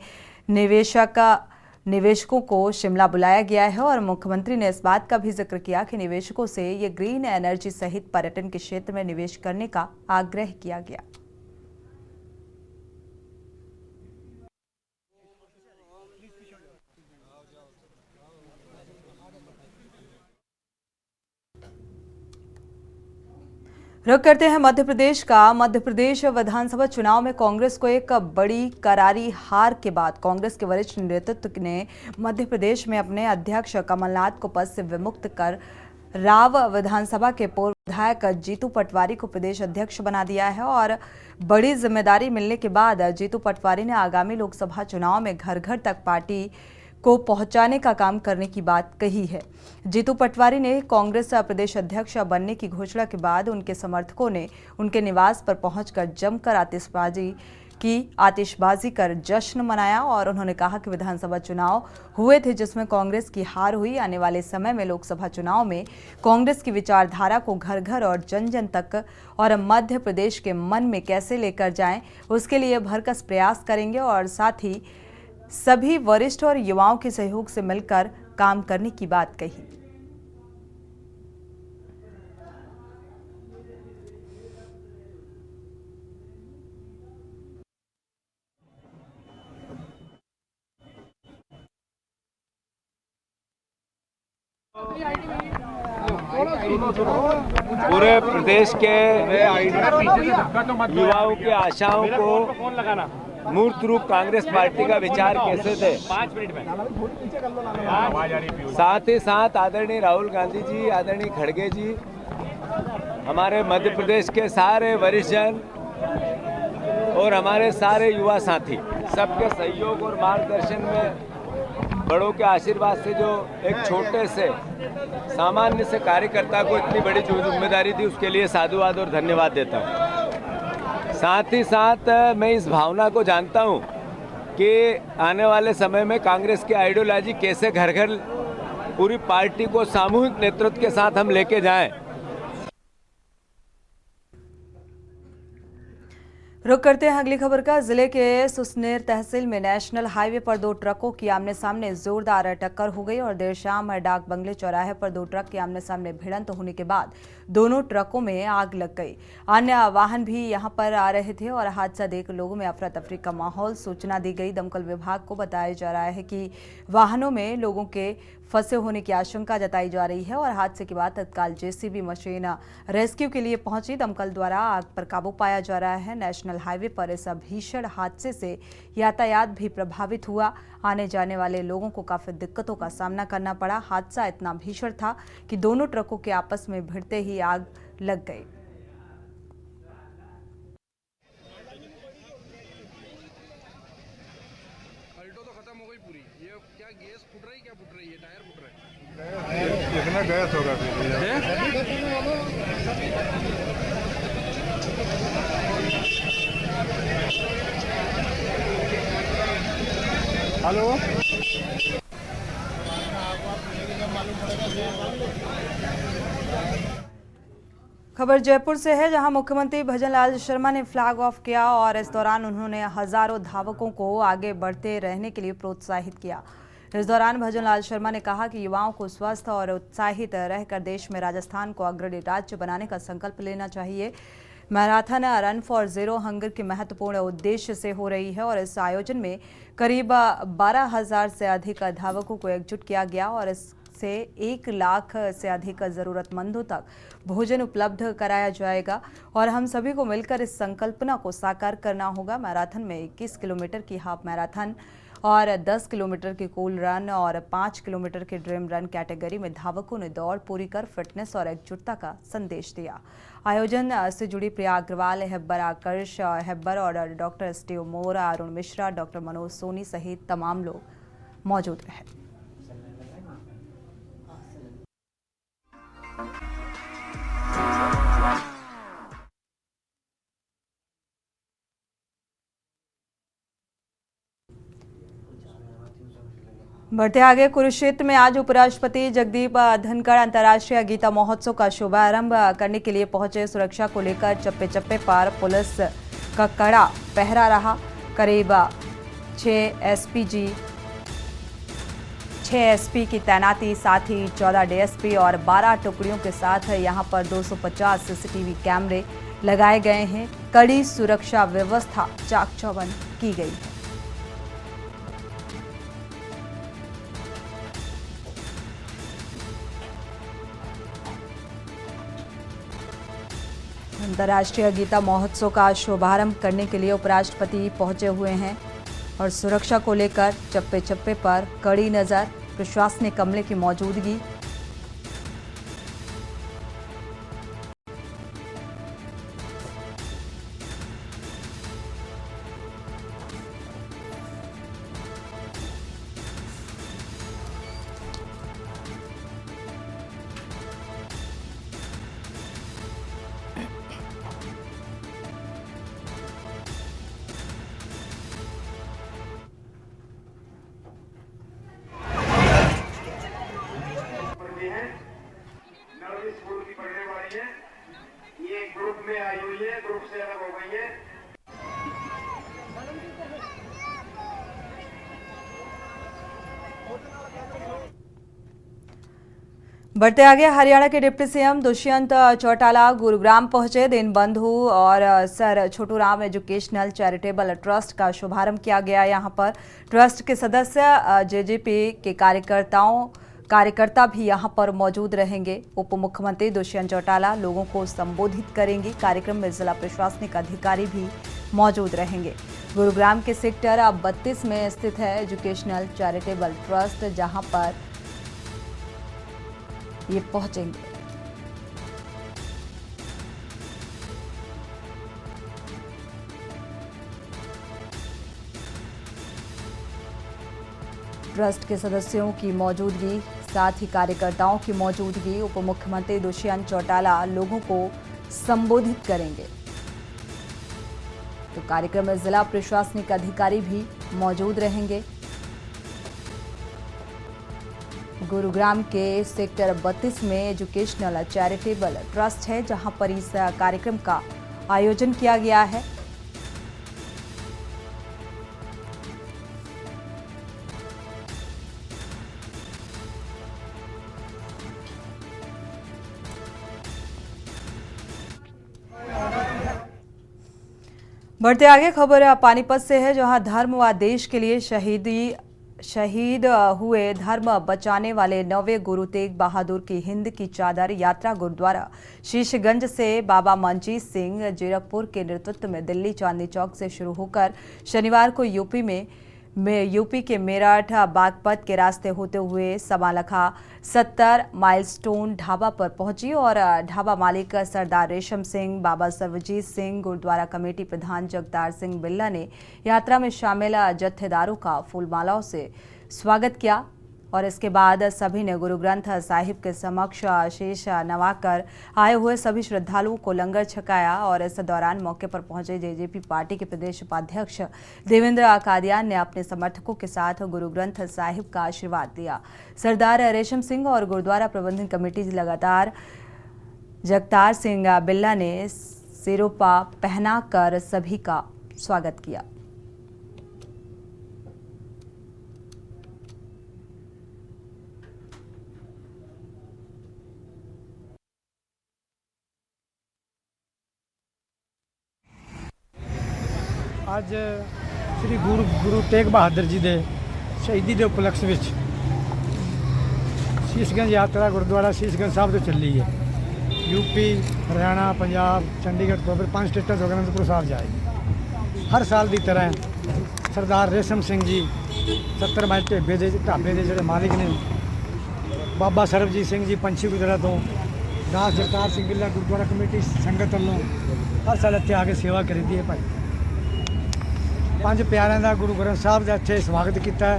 A: निवेशकों को शिमला बुलाया गया है और मुख्यमंत्री ने इस बात का भी जिक्र किया कि निवेशकों से ये ग्रीन एनर्जी सहित पर्यटन के क्षेत्र में निवेश करने का आग्रह किया गया। रुक करते हैं मध्य प्रदेश का। मध्य प्रदेश विधानसभा चुनाव में कांग्रेस को एक बड़ी करारी हार के बाद कांग्रेस के वरिष्ठ नेतृत्व ने मध्य प्रदेश में अपने अध्यक्ष कमलनाथ को पद से विमुक्त कर राव विधानसभा के पूर्व विधायक जीतू पटवारी को प्रदेश अध्यक्ष बना दिया है। और बड़ी जिम्मेदारी मिलने के बाद जीतू पटवारी ने आगामी लोकसभा चुनाव में घर घर तक पार्टी को पहुंचाने का काम करने की बात कही है। जीतू पटवारी ने कांग्रेस प्रदेश अध्यक्ष बनने की घोषणा के बाद उनके समर्थकों ने उनके निवास पर पहुंचकर जमकर आतिशबाजी कर जश्न मनाया और उन्होंने कहा कि विधानसभा चुनाव हुए थे जिसमें कांग्रेस की हार हुई। आने वाले समय में लोकसभा चुनाव में कांग्रेस की विचारधारा को घर घर और जन जन तक और मध्य प्रदेश के मन में कैसे लेकर जाएं, उसके लिए भरकस प्रयास करेंगे और साथ ही सभी वरिष्ठ और युवाओं के सहयोग से मिलकर काम करने की बात कही।
O: पूरे प्रदेश के युवाओं के आशाओं को मूर्त रूप कांग्रेस पार्टी का विचार कैसे थे।
F: 5 मिनट में
O: साथ ही साथ आदरणीय राहुल गांधी जी, आदरणीय खड़गे जी, हमारे मध्य प्रदेश के सारे वरिष्ठ जन और हमारे सारे युवा साथी, सबके सहयोग और मार्गदर्शन में, बड़ों के आशीर्वाद से जो एक छोटे से सामान्य से कार्यकर्ता को इतनी बड़ी जो जिम्मेदारी थी, उसके लिए साधुवाद और धन्यवाद देता हूँ। साथ ही साथ मैं इस भावना को जानता हूँ कि आने वाले समय में कांग्रेस की आइडियोलॉजी कैसे घर घर पूरी पार्टी को सामूहिक नेतृत्व के साथ हम लेके जाएं।
A: रुक करते हैं अगली खबर का। जिले के सुसनेर तहसील में नेशनल हाईवे पर 2 ट्रकों की आमने सामने जोरदार टक्कर हो गई और देर शाम डाक बंगले चौराहे पर 2 ट्रक के आमने सामने भिड़ंत होने के बाद दोनों ट्रकों में आग लग गई। अन्य वाहन भी यहां पर आ रहे थे और हादसा देख लोगों में अफरा तफरी का माहौल। सूचना दी गई दमकल विभाग को। बताया जा रहा है कि वाहनों में लोगों के फंसे होने की आशंका जताई जा रही है और हादसे के बाद तत्काल जेसीबी मशीन रेस्क्यू के लिए पहुंची। दमकल द्वारा आग पर काबू पाया जा रहा है। नेशनल हाईवे पर इस भीषण हादसे से यातायात भी प्रभावित हुआ। आने जाने वाले लोगों को काफी दिक्कतों का सामना करना पड़ा। हादसा इतना भीषण था कि दोनों ट्रकों के आपस में भिड़ते ही आग लग गई।
L: कितना गैस होगा हेलो।
A: खबर जयपुर से है, जहां मुख्यमंत्री भजनलाल शर्मा ने फ्लैग ऑफ किया और इस दौरान उन्होंने हजारों धावकों को आगे बढ़ते रहने के लिए प्रोत्साहित किया। इस दौरान भजनलाल शर्मा ने कहा कि युवाओं को स्वस्थ और उत्साहित रहकर देश में राजस्थान को अग्रणी राज्य बनाने का संकल्प लेना चाहिए। Marathon run for zero hunger के महत्वपूर्ण उद्देश्य से हो रही है और इस आयोजन में करीब 12,000 से अधिक धावकों को एकजुट किया गया और इससे 1 लाख से अधिक जरूरतमंदों तक भोजन उपलब्ध कराया जाएगा और हम सभी को मिलकर इस संकल्पना को साकार करना होगा। मैराथन में 21 किलोमीटर की हाफ मैराथन और 10 किलोमीटर की कूल रन और 5 किलोमीटर की ड्रीम रन कैटेगरी में धावकों ने दौड़ पूरी कर फिटनेस और एकजुटता का संदेश दिया। आयोजन से जुड़ी प्रिया अग्रवाल, हेब्बर आकर्ष हेब्बर और डॉक्टर स्टीव मोरा, अरुण मिश्रा, डॉक्टर मनोज सोनी सहित तमाम लोग मौजूद रहे। बढ़ते आगे, कुरुक्षेत्र में आज उपराष्ट्रपति जगदीप धनखड़ अंतर्राष्ट्रीय गीता महोत्सव का शुभारंभ करने के लिए पहुंचे। सुरक्षा को लेकर चप्पे चप्पे पर पुलिस का कड़ा पहरा रहा। करीब 6 एसपी की तैनाती, साथ ही 14 डीएसपी और 12 टुकड़ियों के साथ यहां पर 250 सीसीटीवी कैमरे लगाए गए हैं। कड़ी सुरक्षा व्यवस्था चाक चौबंद की गई है। अंतर्राष्ट्रीय गीता महोत्सव का शुभारंभ करने के लिए उपराष्ट्रपति पहुंचे हुए हैं और सुरक्षा को लेकर चप्पे चप्पे पर कड़ी नजर, प्रशासनिक अमले की मौजूदगी। बढ़ते आगे, हरियाणा के डिप्टी सीएम दुष्यंत चौटाला गुरुग्राम पहुंचे। दीनबंधु और sir Chhoturam educational charitable trust का शुभारंभ किया गया। यहां पर ट्रस्ट के सदस्य, जेजेपी के कार्यकर्ता भी यहां पर मौजूद रहेंगे। उप मुख्यमंत्री दुष्यंत चौटाला लोगों को संबोधित करेंगे। कार्यक्रम में जिला प्रशासनिक अधिकारी भी मौजूद रहेंगे। गुरुग्राम के सेक्टर 32 में स्थित है एजुकेशनल चैरिटेबल ट्रस्ट, जहां पर ये पहुंचेंगे। ट्रस्ट के सदस्यों की मौजूदगी, साथ ही कार्यकर्ताओं की मौजूदगी, उप मुख्यमंत्री दुष्यंत चौटाला लोगों को संबोधित करेंगे। तो कार्यक्रम में जिला प्रशासनिक अधिकारी भी मौजूद रहेंगे। गुरुग्राम के सेक्टर 32 में एजुकेशनल चैरिटेबल ट्रस्ट है, जहां पर इस कार्यक्रम का आयोजन किया गया है। बढ़ते आगे, खबर पानीपत से है, जहां धर्म व देश के लिए शहीद हुए धर्म बचाने वाले 9वें गुरु तेग बहादुर की हिंद की चादर यात्रा गुरुद्वारा शीशगंज से बाबा मनजीत सिंह जीरकपुर के नेतृत्व में दिल्ली चांदनी चौक से शुरू होकर शनिवार को यूपी के मेरठ बागपत के रास्ते होते हुए समालखा 70 माइलस्टोन ढाबा पर पहुंची और ढाबा मालिक सरदार रेशम सिंह, बाबा सर्वजीत सिंह, गुरुद्वारा कमेटी प्रधान जगतार सिंह बिल्ला ने यात्रा में शामिल जत्थेदारों का फूलमालाओं से स्वागत किया और इसके बाद सभी ने गुरु ग्रंथ साहिब के समक्ष शीश नवाकर आए हुए सभी श्रद्धालुओं को लंगर छकाया और इस दौरान मौके पर पहुंचे जेजेपी पार्टी के प्रदेश उपाध्यक्ष देवेंद्र कादियान ने अपने समर्थकों के साथ गुरु ग्रंथ साहिब का आशीर्वाद दिया। सरदार रेशम सिंह और गुरुद्वारा प्रबंधन कमेटी लगातार जगतार सिंह बिल्ला ने सिरोपा पहनाकर सभी का स्वागत किया।
P: ਅੱਜ ਸ੍ਰੀ ਗੁਰੂ ਤੇਗ ਬਹਾਦਰ ਜੀ ਦੇ ਸ਼ਹੀਦੀ ਦੇ ਉਪਲਕਸ਼ ਵਿੱਚ ਸ਼ੀਸ਼ਗੰਜ ਯਾਤਰਾ ਗੁਰਦੁਆਰਾ ਸ਼ੀਸ਼ਗੰਜ ਸਾਹਿਬ ਤੋਂ ਚੱਲੀ ਹੈ। यूपी, हरियाणा, पंजाब, चंडीगढ़ तो फिर 5 स्टेटां ਤੋਂ ਅਨੰਦਪੁਰ ਸਾਹਿਬ ਜਾਏਗੀ। हर साल की तरह सरदार रेशम सिंह जी 70 माइल ढाबे ਦੇ ਜਿਹੜੇ ਮਾलिक ने, बाबा ਸਰਬਜੀਤ ਸਿੰਘ जी पंछी गुजरा तो, दास जगतार सिंह बिल्ला गुरुद्वारा कमेटी संगत ਵੱਲੋਂ हर साल ਇੱਥੇ ਆ ਕੇ सेवा करीदी है। भाई 5 प्यारों का गुरु ग्रंथ साहब का अच्छे स्वागत किया,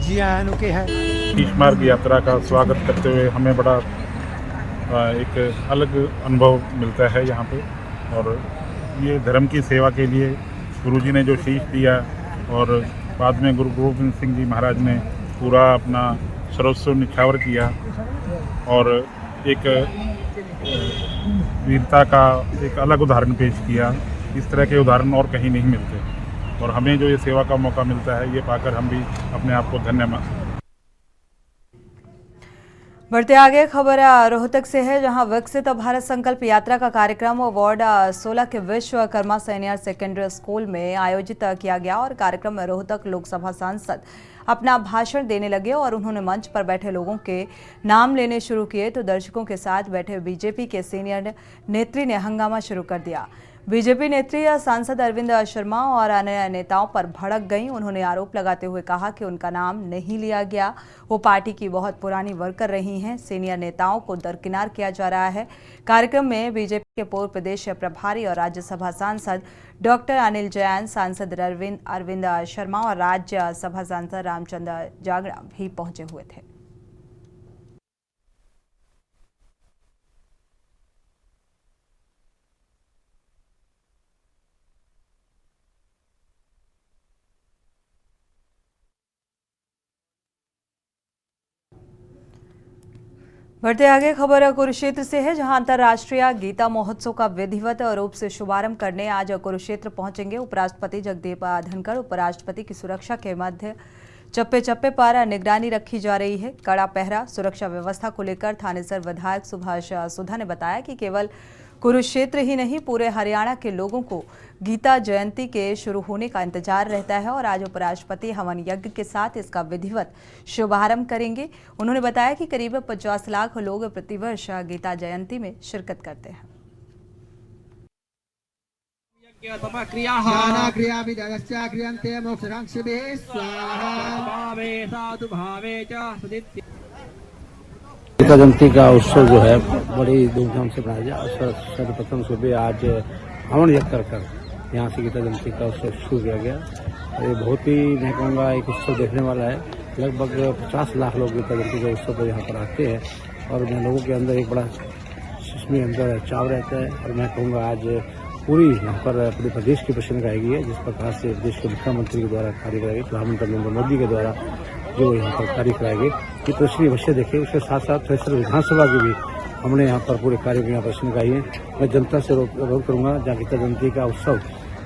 P: जी आया नु के है।
Q: शीश मार्ग यात्रा का स्वागत करते हुए हमें बड़ा एक अलग अनुभव मिलता है यहाँ पे, और ये धर्म की सेवा के लिए गुरुजी ने जो शीश दिया और बाद में गुरु गोविंद सिंह जी महाराज ने पूरा अपना सर्वस्व निछावर किया और एक वीरता का एक अलग उदाहरण पेश किया। इस तरह के उदाहरण और कहीं नहीं मिलते और हमें जो ये सेवा का मौका मिलता है ये पाकर हम भी अपने आप को धन्य मानते हैं।
A: बढ़ते आगे, खबर रोहतक से है, जहां विकसित भारत संकल्प यात्रा का कार्यक्रम वार्ड 16 के विश्वकर्मा सीनियर सेकेंडरी स्कूल में आयोजित किया गया और कार्यक्रम में रोहतक लोकसभा सांसद अपना भाषण देने लगे और उन्होंने मंच पर बैठे लोगों के नाम लेने शुरू किए तो दर्शकों के साथ बैठे बीजेपी के सीनियर नेत्री ने हंगामा शुरू कर दिया। बीजेपी नेत्री सांसद अरविंद शर्मा और अन्य नेताओं पर भड़क गईं। उन्होंने आरोप लगाते हुए कहा कि उनका नाम नहीं लिया गया, वो पार्टी की बहुत पुरानी वर्कर रही हैं। सीनियर नेताओं को दरकिनार किया जा रहा है। कार्यक्रम में बीजेपी के पूर्व प्रदेश प्रभारी और राज्यसभा सांसद डॉक्टर अनिल जैन, सांसद अरविंद शर्मा और राज्यसभा सांसद रामचंद्र जागड़ा भी पहुंचे हुए थे। बढ़ते आगे, खबर कुरुक्षेत्र से है, जहां अंतर्राष्ट्रीय गीता महोत्सव का विधिवत रूप से शुभारंभ करने आज कुरुक्षेत्र पहुंचेंगे उपराष्ट्रपति जगदीप धनखड़। उपराष्ट्रपति की सुरक्षा के मध्य चप्पे चप्पे पर निगरानी रखी जा रही है। कड़ा पहरा सुरक्षा व्यवस्था को लेकर थानेसर विधायक सुभाष सुधा ने बताया कि केवल कुरुक्षेत्र ही नहीं, पूरे हरियाणा के लोगों को गीता जयंती के शुरू होने का इंतजार रहता है और आज उपराष्ट्रपति हवन यज्ञ के साथ इसका विधिवत शुभारंभ करेंगे। उन्होंने बताया कि करीब 50 लाख लोग प्रतिवर्ष गीता जयंती में शिरकत करते हैं।
R: गीता जयंती का उत्सव जो है बड़ी धूमधाम से मनाया गया। सर्वप्रथम सुबह आज हवन यज्ञ कर यहाँ से गीता जयंती का उत्सव शुरू किया गया। ये बहुत ही मैं कहूँगा एक उत्सव देखने वाला है। लगभग 50 लाख लोग गीता जयंती के उत्सव पर यहाँ पर आते हैं और मैं लोगों के अंदर एक बड़ा इसमें अंदर चाव रहता है। और मैं कहूँगा आज पूरी यहाँ पर पूरे प्रदेश की प्रश्न गाएगी है, जिस प्रकार से प्रदेश के मुख्यमंत्री के द्वारा कार्य कराएगी, प्रधानमंत्री नरेंद्र मोदी के द्वारा जो यहाँ पर कार्य कराएंगे ये प्रश्न अवश्य देखें। उसके साथ साथ थ्रेसर विधानसभा की भी हमने यहाँ पर पूरे कार्य को यहाँ प्रश्न गाई है। मैं जनता से अनुरोध करूँगा जहाँ गीता जयंती का उत्सव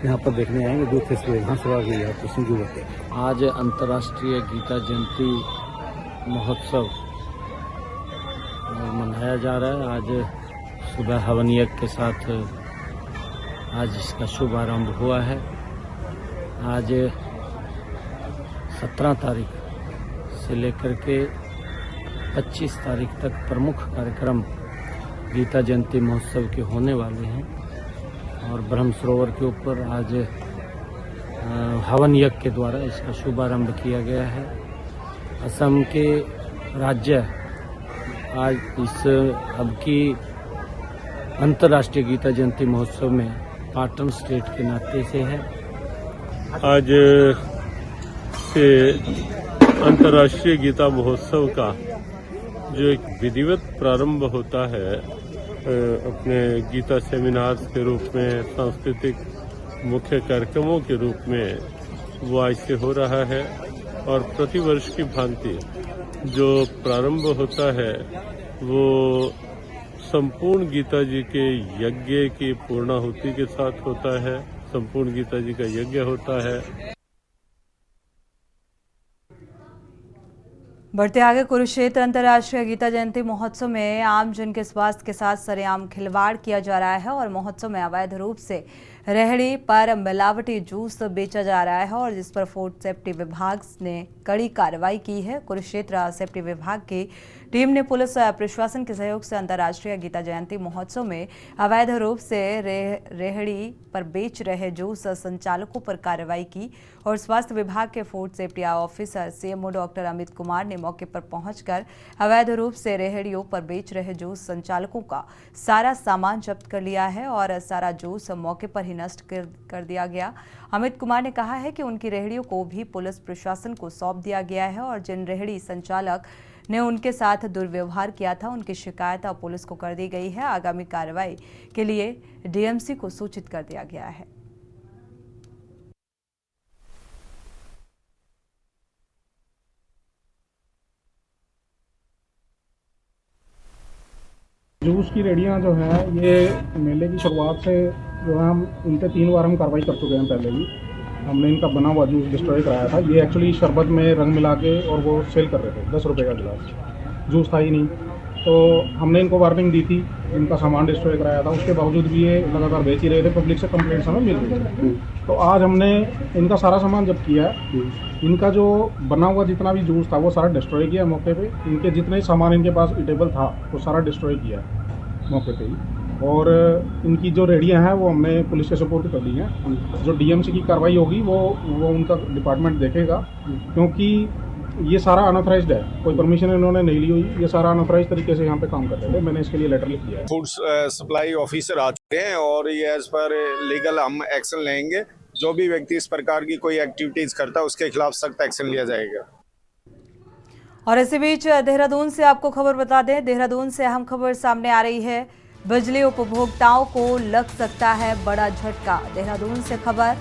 R: यहाँ पर देखने आएंगे, दूर थ्रेसर विधानसभा की यहाँ प्रश्न जरूरत है।
S: आज अंतर्राष्ट्रीय गीता जयंती महोत्सव मनाया जा रहा है। आज सुबह हवन यज्ञ के साथ आज इसका शुभारंभ हुआ है। आज 17 तारीख से लेकर के 25 तारीख तक प्रमुख कार्यक्रम गीता जयंती महोत्सव के होने वाले हैं और ब्रह्म सरोवर के ऊपर आज हवन यज्ञ के द्वारा इसका शुभारंभ किया गया है। असम के राज्य आज इस अब की अंतर्राष्ट्रीय गीता जयंती महोत्सव में पाटन स्टेट के नाते से है।
T: आज से अंतर्राष्ट्रीय गीता महोत्सव का जो एक विधिवत प्रारंभ होता है अपने गीता सेमिनार्स के रूप में, सांस्कृतिक मुख्य कार्यक्रमों के रूप में, वो आज से हो रहा है। और प्रतिवर्ष की भांति जो प्रारंभ होता है वो संपूर्ण गीता जी के यज्ञ की पूर्णाहुति के साथ होता है। संपूर्ण गीता जी का यज्ञ होता है।
A: बढ़ते आगे, कुरुक्षेत्र अंतर्राष्ट्रीय गीता जयंती महोत्सव में आम जन के स्वास्थ्य के साथ सरेआम खिलवाड़ किया जा रहा है और महोत्सव में अवैध रूप से रेहड़ी पर मिलावटी जूस बेचा जा रहा है और जिस पर फूड सेफ्टी विभाग ने कड़ी कार्रवाई की है। कुरुक्षेत्र सेफ्टी विभाग की टीम ने पुलिस प्रशासन के सहयोग से अंतर्राष्ट्रीय गीता जयंती महोत्सव में अवैध रूप से रेहड़ी पर बेच रहे जूस संचालकों पर कार्रवाई की और स्वास्थ्य विभाग के food safety officer CMO doctor Amit Kumar ने मौके पर पहुंचकर अवैध रूप से रेहड़ियों पर बेच रहे जूस संचालकों का सारा सामान जब्त कर लिया है और सारा जूस मौके पर ही नष्ट कर दिया गया। अमित कुमार ने कहा है कि उनकी रेहड़ियों को भी पुलिस प्रशासन को सौंप दिया गया है और जिन रेहड़ी संचालक ने उनके साथ दुर्व्यवहार किया था उनकी शिकायत अब पुलिस को कर दी गई है। आगामी कार्रवाई के लिए डीएमसी को सूचित कर दिया गया है।
U: जूस की रेडियां जो है ये मेले की शुरुआत से जो है हम इनके 3 बार हम कार्रवाई कर चुके हैं। पहले भी हमने इनका बना हुआ जूस डिस्ट्रॉय कराया था। ये एक्चुअली शरबत में रंग मिला के और वो सेल कर रहे थे। 10 रुपये का गिलास, जूस था ही नहीं। तो हमने इनको वार्निंग दी थी, इनका सामान डिस्ट्रॉय कराया था। उसके बावजूद भी ये लगातार बेच ही रहे थे। पब्लिक से कंप्लेंट्स हमें मिल रही थी। तो आज हमने इनका सारा सामान जब्त किया है। इनका जो बना हुआ जितना भी जूस था वो सारा डिस्ट्रॉय किया मौके पे। इनके जितने सामान इनके पास इटेबल था वो सारा डिस्ट्रॉय किया मौके पे ही। और इनकी जो रेडियां हैं वो हमने पुलिस के सपोर्ट कर दी हैं। जो डीएमसी की कार्रवाई होगी वो उनका डिपार्टमेंट देखेगा, क्योंकि ये सारा अनऑथराइज्ड है। कोई परमिशन इन्होंने नहीं ली हुई। ये सारा अनऑथराइज्ड तरीके से यहाँ पे काम कर रहे थे। मैंने इसके लिए लेटर लिख दिया है।
V: फूड सप्लाई ऑफिसर आ चुके हैं और ये एज पर लीगल हम एक्शन लेंगे। जो भी व्यक्ति इस प्रकार की कोई एक्टिविटीज करता है उसके खिलाफ सख्त एक्शन लिया जाएगा।
A: और इसी बीच देहरादून से आपको खबर बता दें, देहरादून से अहम खबर सामने आ रही है। बिजली उपभोक्ताओं को लग सकता है बड़ा झटका। देहरादून से खबर,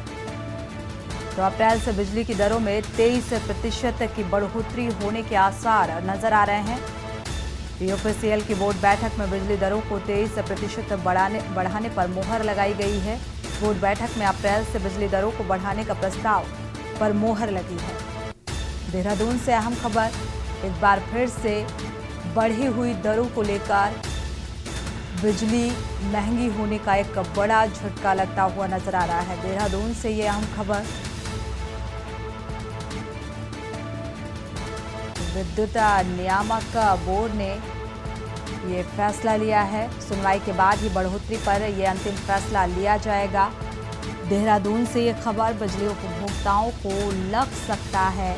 A: तो अप्रैल से बिजली की दरों में 23% की बढ़ोतरी होने के आसार नजर आ रहे हैं। यूपीसीएल की बोर्ड बैठक में बिजली दरों को 23% बढ़ाने पर मोहर लगाई गई है। बोर्ड बैठक में अप्रैल से बिजली दरों को बढ़ाने का प्रस्ताव पर मोहर लगी है। देहरादून से अहम खबर, एक बार फिर से बढ़ी हुई दरों को लेकर बिजली महंगी होने का एक बड़ा झटका लगता हुआ नजर आ रहा है। देहरादून से ये अहम खबर। विद्युत नियामक बोर्ड ने ये फैसला लिया है। सुनवाई के बाद ही बढ़ोतरी पर यह अंतिम फैसला लिया जाएगा। देहरादून से ये खबर बिजली उपभोक्ताओं को लग सकता है।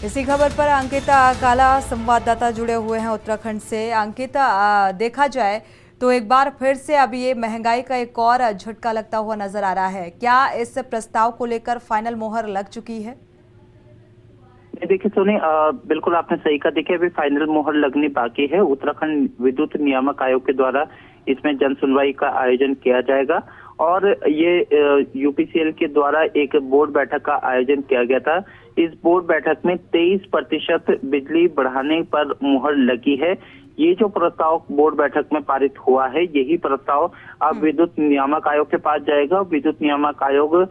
A: इसी खबर पर अंकिता काला संवाददाता जुड़े हुए हैं उत्तराखंड से। अंकिता, देखा जाए तो एक बार फिर से अब ये महंगाई का एक और झटका लगता हुआ नजर आ रहा है। क्या इस प्रस्ताव को लेकर फाइनल मोहर लग चुकी है?
B: देखिए सोनी, बिल्कुल आपने सही कहा। देखिए अभी फाइनल मोहर लगनी बाकी है। उत्तराखंड विद्युत नियामक आयोग के द्वारा इसमें जन सुनवाई का आयोजन किया जाएगा और ये यूपीसीएल के द्वारा एक बोर्ड बैठक का आयोजन किया गया था। इस बोर्ड बैठक में 23% बिजली बढ़ाने पर मुहर लगी है। ये जो प्रस्ताव बोर्ड बैठक में पारित हुआ है, यही प्रस्ताव अब विद्युत नियामक आयोग के पास जाएगा। विद्युत नियामक आयोग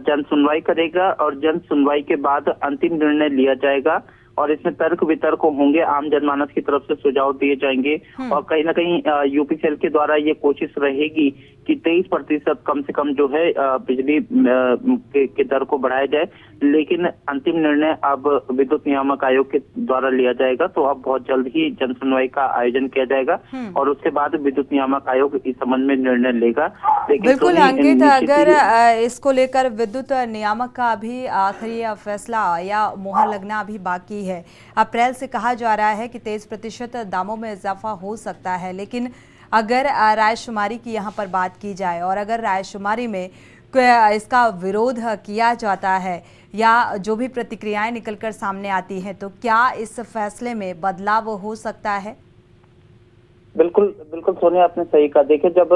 B: जन सुनवाई करेगा और जन सुनवाई के बाद अंतिम निर्णय लिया जाएगा और इसमें तर्क वितर्क होंगे, आम जनमानस की तरफ से सुझाव दिए जाएंगे और कहीं ना कहीं यूपीसीएल के द्वारा ये कोशिश रहेगी कि 23% कम से कम जो है बिजली के दर को बढ़ाया जाए। लेकिन अंतिम निर्णय अब विद्युत नियामक आयोग के द्वारा लिया जाएगा, तो अब बहुत जल्द ही जन सुनवाई का आयोजन किया जाएगा और उसके बाद विद्युत नियामक आयोग इस संबंध में निर्णय लेगा।
A: बिल्कुल अंकित, अगर इसको लेकर विद्युत नियामक का अभी आखिरी फैसला या मोहर लगना अभी बाकी है। अप्रैल से कहा जा रहा है कि 23% दामों में इजाफा हो सकता है, लेकिन अगर रायशुमारी की यहाँ पर बात की जाए और अगर रायशुमारी में इसका विरोध किया जाता है या जो भी प्रतिक्रियाएं निकलकर सामने आती हैं, तो क्या इस फैसले में बदलाव हो सकता है?
B: बिल्कुल बिल्कुल सोनिया, आपने सही कहा। देखिए जब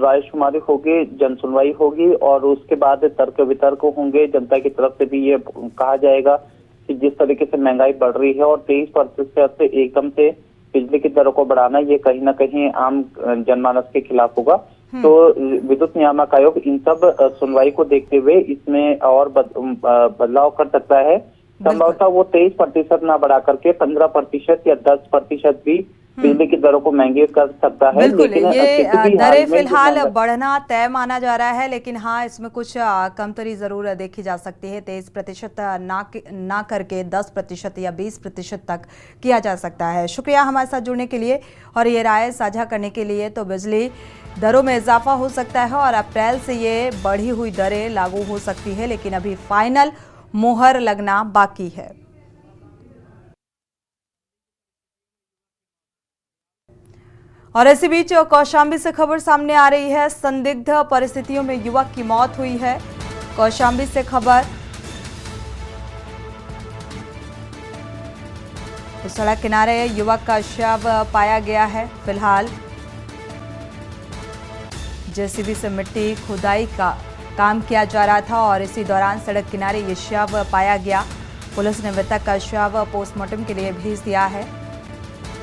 B: रायशुमारी होगी, जन सुनवाई होगी और उसके बाद तर्क वितर्क होंगे, जनता की तरफ से भी ये कहा जाएगा कि जिस तरीके से महंगाई बढ़ रही है और 23% से एकदम से बिजली की दरों को बढ़ाना, ये कहीं ना कहीं आम जनमानस के खिलाफ होगा। तो विद्युत नियामक आयोग इन सब सुनवाई को देखते हुए इसमें और बदलाव कर सकता है। संभवतः वो 23% ना बढ़ा करके 15% या 10% भी बिजली की दरों को महंगी कर सकता है।
A: बिल्कुल, ये दरें फिलहाल बढ़ना तय माना जा रहा है, लेकिन हाँ इसमें कुछ कमतरी जरूर देखी जा सकती है। 23% ना करके 10% या 20% तक किया जा सकता है। शुक्रिया हमारे साथ जुड़ने के लिए और ये राय साझा करने के लिए। तो बिजली दरों में इजाफा हो सकता है और अप्रैल से ये बढ़ी हुई दरें लागू हो सकती है, लेकिन अभी फाइनल मोहर लगना बाकी है। और इसी बीच कौशाम्बी से खबर सामने आ रही है। संदिग्ध परिस्थितियों में युवक की मौत हुई है। कौशाम्बी से खबर, तो सड़क किनारे युवक का शव पाया गया है। फिलहाल जेसीबी से मिट्टी खुदाई का काम किया जा रहा था और इसी दौरान सड़क किनारे ये शव पाया गया। पुलिस ने मृतक का शव पोस्टमार्टम के लिए भेज दिया है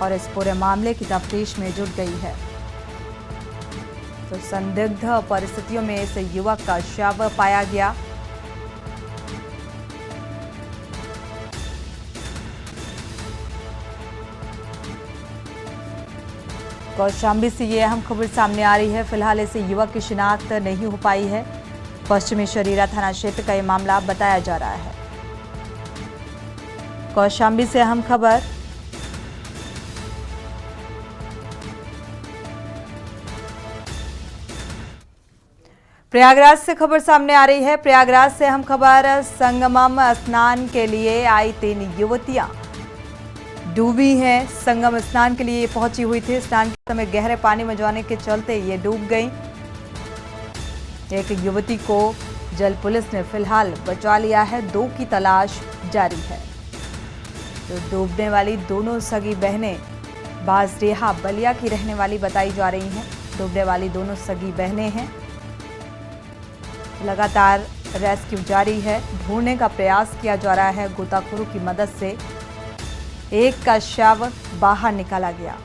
A: और इस पूरे मामले की तफ्तीश में जुट गई है। तो संदिग्ध परिस्थितियों में इस युवक का शव पाया गया। कौशाम्बी से ये अहम खबर सामने आ रही है। फिलहाल इस युवक की शिनाख्त नहीं हो पाई है। पश्चिमी शरीरा थाना क्षेत्र का ये मामला बताया जा रहा है। कौशाम्बी से अहम खबर, प्रयागराज से खबर सामने आ रही है। प्रयागराज से हम खबर, संगमम स्नान के लिए आई 3 युवतियां डूबी हैं। संगम स्नान के लिए पहुंची हुई थी। स्नान के समय गहरे पानी में जाने के चलते ये डूब गई। एक युवती को जल पुलिस ने फिलहाल बचा लिया है। 2 की तलाश जारी है। तो डूबने वाली दोनों सगी बहनें बाजरेहा बलिया की रहने वाली बताई जा रही हैं। डूबने वाली दोनों सगी बहनें हैं। लगातार रेस्क्यू जारी है। ढूंढने का प्रयास किया जा रहा है गोताखोरों की मदद से। एक का शव बाहर निकाला गया।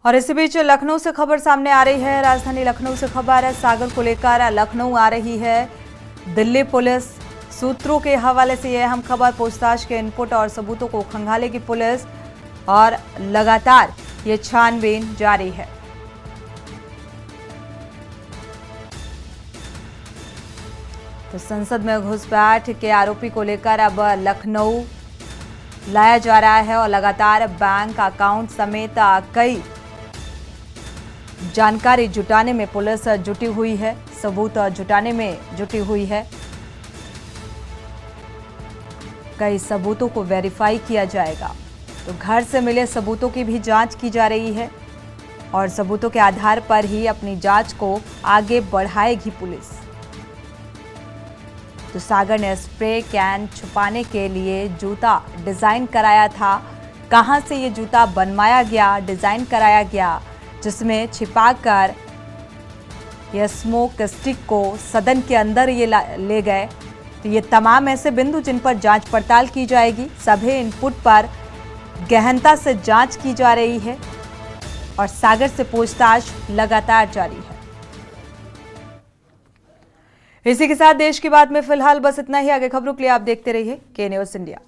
A: और इसी बीच लखनऊ से खबर सामने आ रही है। राजधानी लखनऊ से खबर है, सागर को लेकर लखनऊ आ रही है दिल्ली पुलिस। सूत्रों के हवाले से यह अहम खबर, पूछताछ के इनपुट और सबूतों को खंगालेगी पुलिस और लगातार ये छानबीन जारी है। तो संसद में घुसपैठ के आरोपी को लेकर अब लखनऊ लाया जा रहा है और लगातार बैंक अकाउंट समेत कई जानकारी जुटाने में पुलिस जुटी हुई है, सबूत जुटाने में जुटी हुई है। कई सबूतों को वेरीफाई किया जाएगा, तो घर से मिले सबूतों की भी जांच की जा रही है और सबूतों के आधार पर ही अपनी जांच को आगे बढ़ाएगी पुलिस। तो सागर ने स्प्रे कैन छुपाने के लिए जूता डिजाइन कराया था। कहां से ये जूता बनवाया गया, डिजाइन कराया गया, जिसमें छिपाकर यह स्मोक स्टिक को सदन के अंदर ये ले गए। तो ये तमाम ऐसे बिंदु जिन पर जांच पड़ताल की जाएगी। सभी इनपुट पर गहनता से जांच की जा रही है और सागर से पूछताछ लगातार जारी है। इसी के साथ देश की बात में फिलहाल बस इतना ही। आगे खबरों के लिए आप देखते रहिए के न्यूज़ इंडिया।